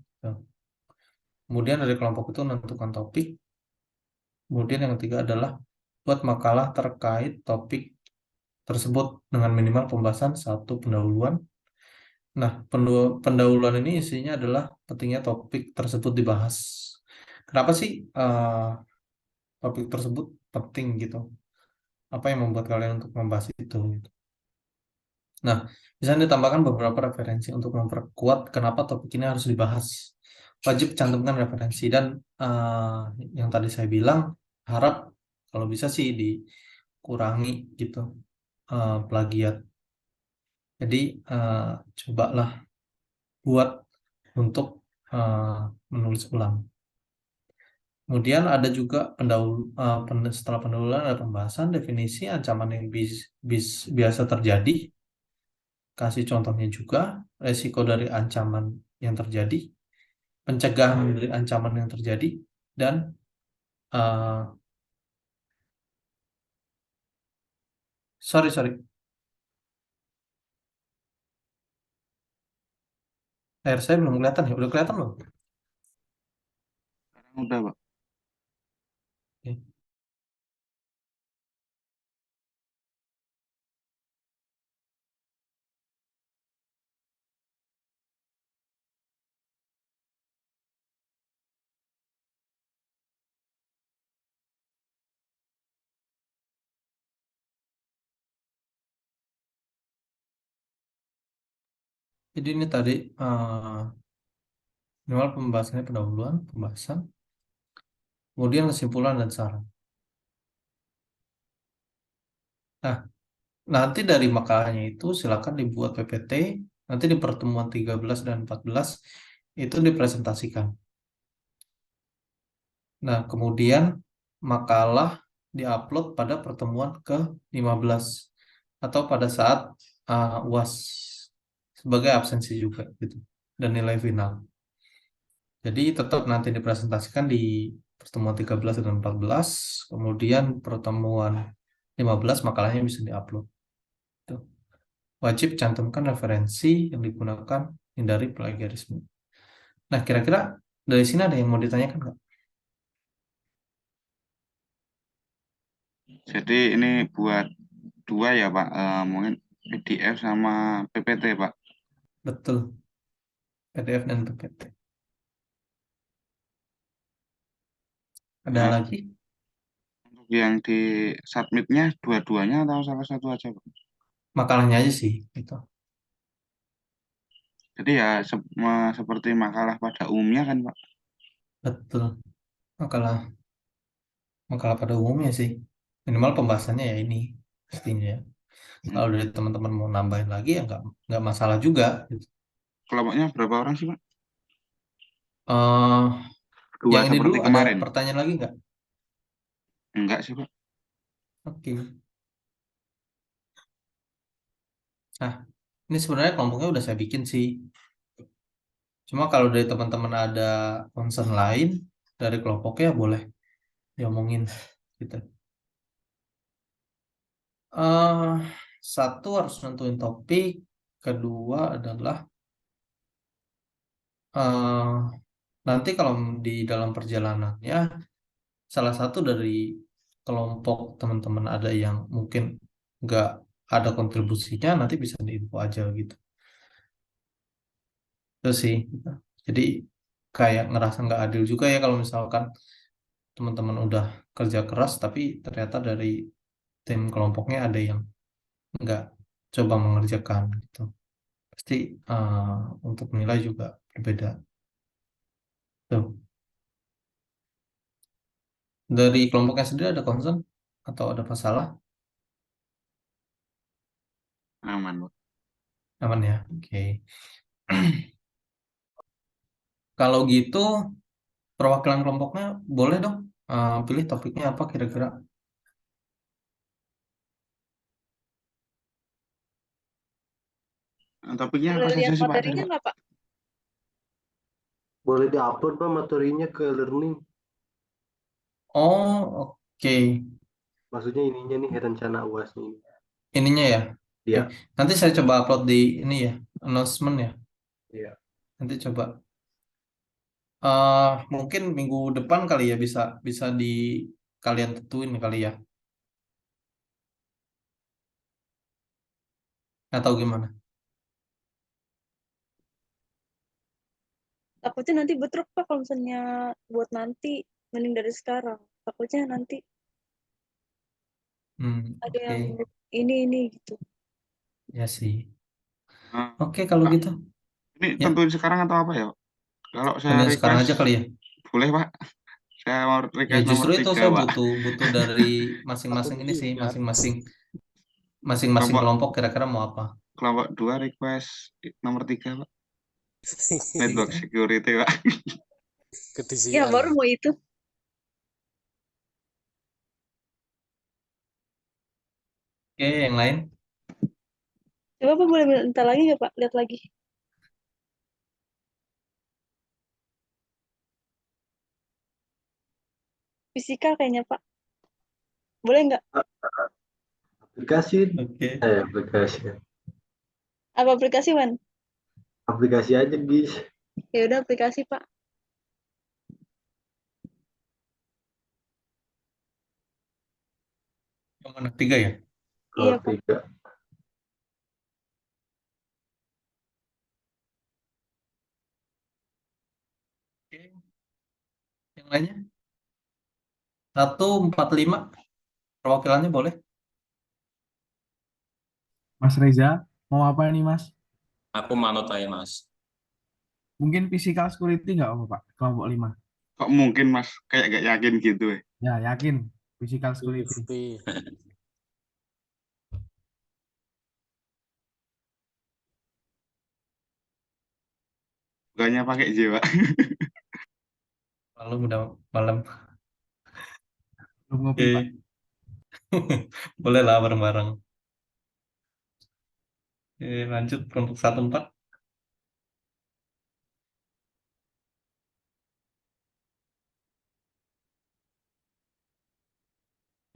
S1: Kemudian dari kelompok itu menentukan topik. Kemudian yang ketiga adalah buat makalah terkait topik tersebut dengan minimal pembahasan 1 pendahuluan. Nah, pendahuluan ini isinya adalah pentingnya topik tersebut dibahas. Kenapa sih topik tersebut penting gitu? Apa yang membuat kalian untuk membahas itu? Gitu. Nah, bisa ditambahkan beberapa referensi untuk memperkuat kenapa topik ini harus dibahas. Wajib cantumkan referensi dan yang tadi saya bilang, harap kalau bisa sih dikurangi gitu plagiat. Jadi cobalah buat untuk menulis ulang. Kemudian ada juga setelah pendahuluan ada pembahasan definisi ancaman yang biasa terjadi. Kasih contohnya juga, resiko dari ancaman yang terjadi, pencegahan dari ancaman yang terjadi, dan sorry, layar saya belum kelihatan ya, udah kelihatan belum?
S5: Sekarang udah, Pak.
S1: Oke. Jadi ini tadi minimal pembahasannya pendahuluan, pembahasan, kemudian kesimpulan dan saran. Nah, nanti dari makalahnya itu silakan dibuat PPT, nanti di pertemuan 13 dan 14 itu dipresentasikan. Nah, kemudian makalah diupload pada pertemuan ke-15 atau pada saat UAS sebagai absensi juga gitu dan nilai final. Jadi tetap nanti dipresentasikan di pertemuan 13 dan 14, kemudian pertemuan 15 makalahnya bisa diupload. Tuh. Wajib cantumkan referensi yang digunakan, hindari plagiarisme. Nah, kira-kira dari sini ada yang mau ditanyakan nggak?
S5: Jadi ini buat 2 ya, Pak. Mungkin PDF sama PPT, Pak.
S1: Betul. PDF dan PPT. Ada
S5: Nah,
S1: lagi?
S5: untuk yang di submitnya dua-duanya atau salah satu aja, Pak?
S1: Makalahnya aja sih. Gitu.
S5: Jadi ya seperti makalah pada umumnya kan, Pak.
S1: Betul. Makalah pada umumnya sih. Minimal pembahasannya ya ini. Pastinya ya. Kalau dari teman-teman mau nambahin lagi ya nggak masalah juga. Gitu.
S5: Kelompoknya berapa orang sih, Pak?
S1: Eh,
S5: 2
S1: yang ini dulu
S5: seperti
S1: ada
S5: kemarin.
S1: pertanyaan lagi nggak?
S5: Enggak sih, Pak.
S1: Oke. Nah, ini sebenarnya kelompoknya udah saya bikin sih. Cuma kalau dari teman-teman ada concern lain dari kelompoknya boleh diomongin gitu. Satu harus nentuin topik, kedua adalah nanti kalau di dalam perjalanannya salah satu dari kelompok teman-teman ada yang mungkin nggak ada kontribusinya, nanti bisa diinfo aja gitu. Itu sih. Jadi kayak ngerasa nggak adil juga ya kalau misalkan teman-teman udah kerja keras tapi ternyata dari tim kelompoknya ada yang nggak coba mengerjakan gitu. Pasti untuk nilai juga berbeda. Tuh. Dari kelompoknya sendiri ada concern atau ada masalah?
S5: aman, Pak.
S1: Aman ya, oke. Kalau gitu, perwakilan kelompoknya boleh dong. Pilih topiknya apa kira-kira?
S5: Topiknya
S4: Boleh
S5: apa saja
S4: lihat
S5: sih, Pak? Tadi,
S4: materinya
S5: Pak?
S4: nggak, Pak?
S6: Boleh diupload Pak materinya ke learning.
S1: Oh, oke.
S6: Maksudnya ininya nih rencana UASnya ini.
S1: Ininya ya. Oke.
S6: Iya.
S1: Nanti saya coba upload di ini ya, announcement ya.
S6: Iya.
S1: Nanti coba. Mungkin minggu depan kali ya bisa bisa di kalian tentuin kali ya. Atau gimana?
S4: Takutnya nanti bentrok, Pak, kalau misalnya buat nanti, mending dari sekarang. Takutnya nanti ada
S1: Oke.
S4: yang ini gitu.
S1: Ya sih.
S5: Eh,
S1: Oke, kalau
S5: Pak,
S1: gitu.
S5: ini
S1: Ya,
S5: tentuin sekarang atau apa ya, Pak? Kalau saya
S1: mending sekarang
S5: request,
S1: aja kali ya.
S5: boleh, Pak? Saya mau
S1: Ya
S5: request nomor
S1: justru itu
S5: 3,
S1: saya
S5: Pak.
S1: butuh butuh dari
S6: Aku
S1: masing-masing ini sih,
S6: juga.
S1: masing-masing
S5: Kelompok
S1: kelompok kira-kira mau apa.
S5: kelompok 2 request nomor 3, Pak. Network security, Pak.
S4: Ya,
S6: Kedisian.
S4: baru mau itu.
S1: Oke, yang lain.
S4: Coba Pak boleh minta lagi nggak, Pak? Lihat lagi. Fisika kayaknya, Pak. Boleh nggak?
S6: Aplikasi.
S1: Oke.
S6: Aplikasi.
S4: Apa aplikasi, Wan?
S6: Aplikasi aja, guys.
S4: Ya udah aplikasi, Pak.
S1: Yang mana? 3 ya?
S4: Iya,
S6: Kalau
S4: Pak.
S6: 3.
S1: Oke. Yang lainnya? 145 perwakilannya boleh.
S7: Mas Reza, mau apa nih Mas?
S2: Aku manut aja, Mas.
S7: Mungkin physical security nggak apa Pak? Kelompok 5.
S5: Kok mungkin, Mas? Kayak gak yakin gitu ya.
S7: Ya, yakin. Physical security.
S6: PFP.
S5: Bukannya pakai J, Pak.
S1: Lalu udah malam.
S7: Belum ngopi Pak.
S1: Oke. Boleh lah bareng-bareng. Oke, lanjut untuk 14.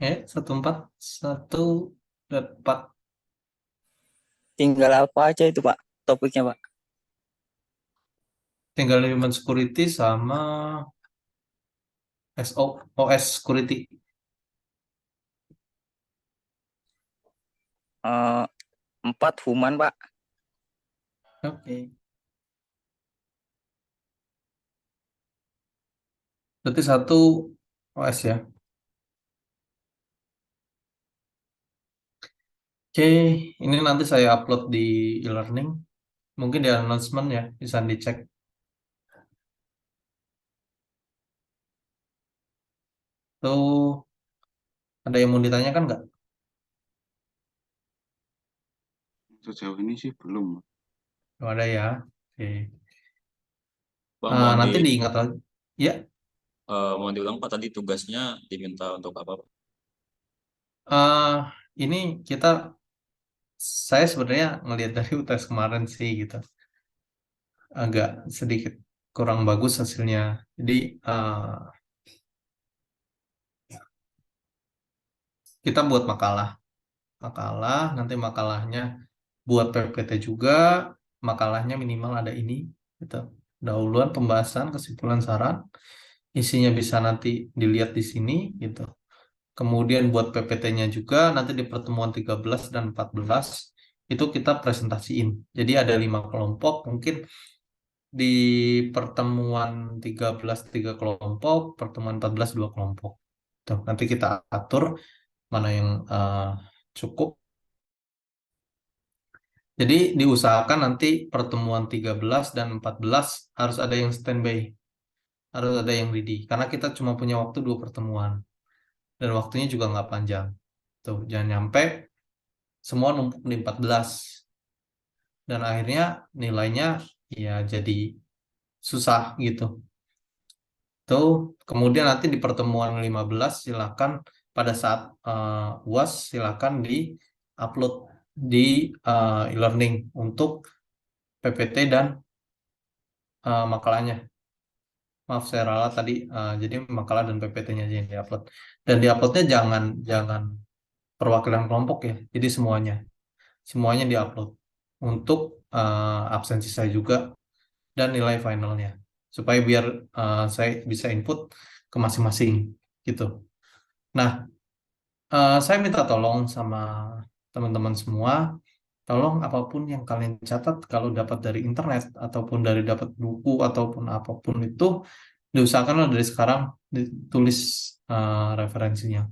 S1: Ya, 14.
S8: Tinggal apa aja itu Pak topiknya Pak?
S1: Tinggal human security sama OS security.
S8: Eh, 4 human Pak.
S1: Oke. Berarti 1 OS ya. Oke, ini nanti saya upload di e-learning. Mungkin di announcement ya, bisa dicek. Tuh, ada yang mau ditanyakan nggak?
S5: Sejauh ini sih belum.
S1: Kalau ada ya. Oke.
S2: Bang, mohon
S1: Nanti diingat lagi. Ya,
S2: mohon diulang, Pak, tadi tugasnya diminta untuk apa, Pak?
S1: ini saya sebenarnya ngelihat dari UTS kemarin sih gitu. Agak sedikit kurang bagus hasilnya. Jadi kita buat makalah, nanti makalahnya buat PPT juga, makalahnya minimal ada ini, gitu. Dahuluan pembahasan, kesimpulan, saran, isinya bisa nanti dilihat di sini, gitu. Kemudian buat PPT-nya juga nanti di pertemuan 13 dan 14 itu kita presentasiin. Jadi ada 5 kelompok, mungkin di pertemuan 13 3 kelompok, pertemuan 14 2 kelompok. Tuh, nanti kita atur mana yang cukup. Jadi diusahakan nanti pertemuan 13 dan 14 harus ada yang standby, harus ada yang ready. Karena kita cuma punya waktu 2 pertemuan dan waktunya juga nggak panjang. Tuh, jangan nyampe semua numpuk di 14 dan akhirnya nilainya ya jadi susah gitu. Tuh, kemudian nanti di pertemuan 15 silakan pada saat UAS silakan di-upload di e-learning untuk PPT dan makalahnya. Maaf saya ralat tadi, jadi makalah dan PPT-nya aja yang di-upload. Dan di-uploadnya jangan perwakilan kelompok ya, jadi semuanya di-upload untuk absensi saya juga dan nilai finalnya supaya biar saya bisa input ke masing-masing gitu. Nah, saya minta tolong sama teman-teman semua, tolong apapun yang kalian catat kalau dapat dari internet ataupun dari dapat buku ataupun apapun itu diusahakanlah dari sekarang ditulis referensinya.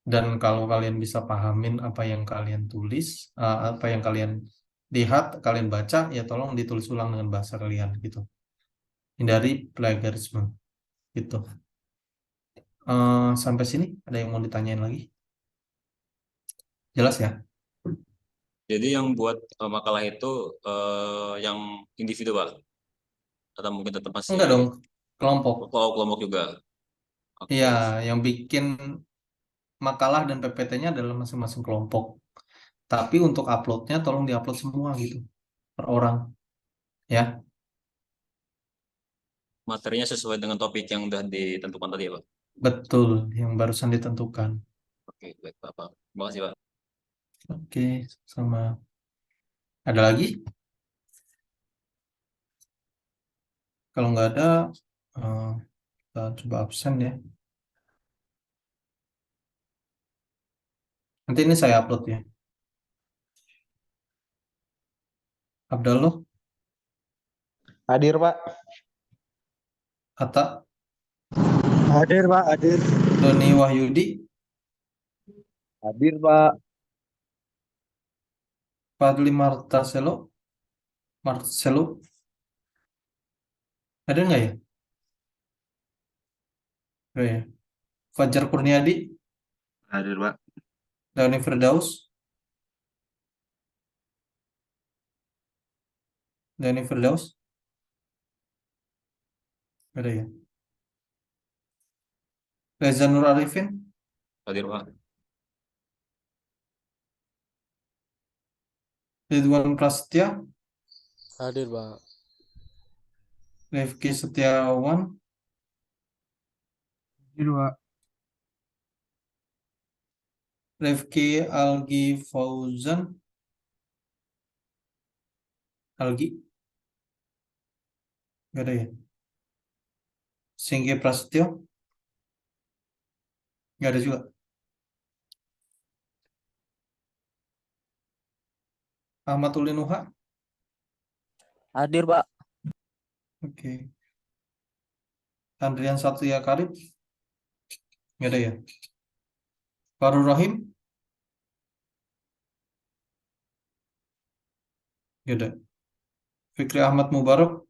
S1: Dan kalau kalian bisa pahamin apa yang kalian tulis, apa yang kalian lihat, kalian baca, ya tolong ditulis ulang dengan bahasa kalian gitu. Hindari plagiarisme gitu. Sampai sini ada yang mau ditanyain lagi? Jelas ya?
S2: Jadi yang buat makalah itu yang individu Pak? Atau mungkin tetap masih
S1: Enggak dong, kelompok.
S2: kelompok juga? Oke.
S1: Iya, yang bikin makalah dan PPT-nya adalah masing-masing kelompok. Tapi untuk uploadnya tolong diupload semua gitu per orang ya.
S2: Materinya sesuai dengan topik yang udah ditentukan tadi ya Pak?
S1: Betul, yang barusan ditentukan.
S2: Oke, baik Pak. Terima kasih Pak.
S1: Oke, sama. Ada lagi? Kalau nggak ada, kita coba absen ya. Nanti ini saya upload ya. Abdallah,
S9: Hadir, Pak.
S1: Atta,
S9: Hadir, Pak. Hadir.
S1: Doni Wahyudi,
S9: Hadir, Pak.
S1: Fadli Marcelo, ada nggak ya? Oh ya. Fajar Kurniadi,
S5: Hadir, Pak.
S1: Dani Firdaus, ada ya. Reza Nur Arifin,
S2: Hadir Pak.
S1: Ridwan Prasetya,
S6: Hadir, Pak.
S1: Rifki Setiawan,
S7: Hadir, Pak.
S1: Rifki Algi Fauzan, Algi, nggak ada ya. Singgi Prasetyo, nggak ada juga. Ahmad Ulinuha,
S8: Hadir, Pak.
S1: oke. Andrian Satria Karib, nggak ada ya. Farul Rahim, nggak ada. Fikri Ahmad Mubarak,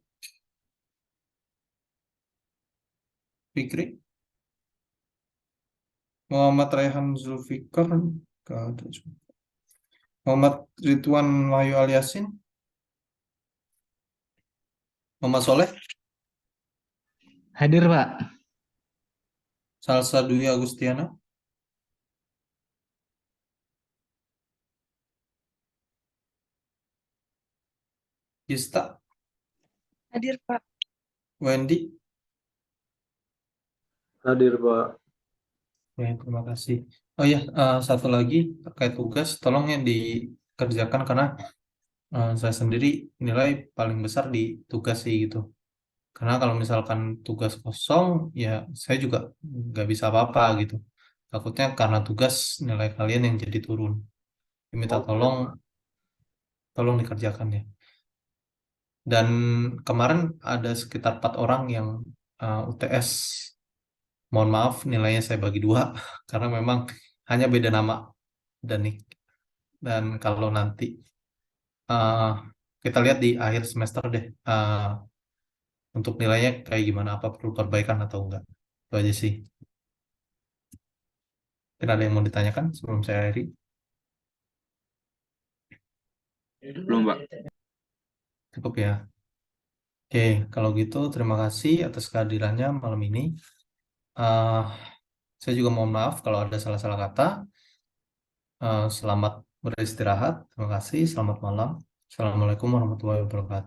S1: Fikri. Muhammad Raihan Zulfikar, nggak ada juga. Muhammad Ridwan Wahyu Aliasin, Muhammad Soleh,
S9: Hadir, Pak.
S1: Salsa Dwi Agustiana, Gista,
S4: Hadir, Pak.
S1: Wendy.
S9: Hadir, Pak.
S1: Ya, terima kasih. Oh ya, satu lagi terkait tugas, tolong ya dikerjakan karena saya sendiri nilai paling besar di tugas sih gitu. Karena kalau misalkan tugas kosong, ya saya juga nggak bisa apa-apa gitu. Takutnya karena tugas nilai kalian yang jadi turun. Minta tolong dikerjakan ya. Dan kemarin ada sekitar 4 orang yang UTS. Mohon maaf nilainya saya bagi 2 karena memang hanya beda nama dan nik. Dan kalau nanti kita lihat di akhir semester deh untuk nilainya kayak gimana, apa perlu perbaikan atau enggak. Itu aja sih. Mungkin ada yang mau ditanyakan sebelum saya akhiri?
S5: Belum, Pak.
S1: Cukup ya. Oke, kalau gitu terima kasih atas kehadirannya malam ini. Saya juga mohon maaf kalau ada salah-salah kata. Selamat beristirahat. Terima kasih. Selamat malam. Assalamualaikum warahmatullahi wabarakatuh.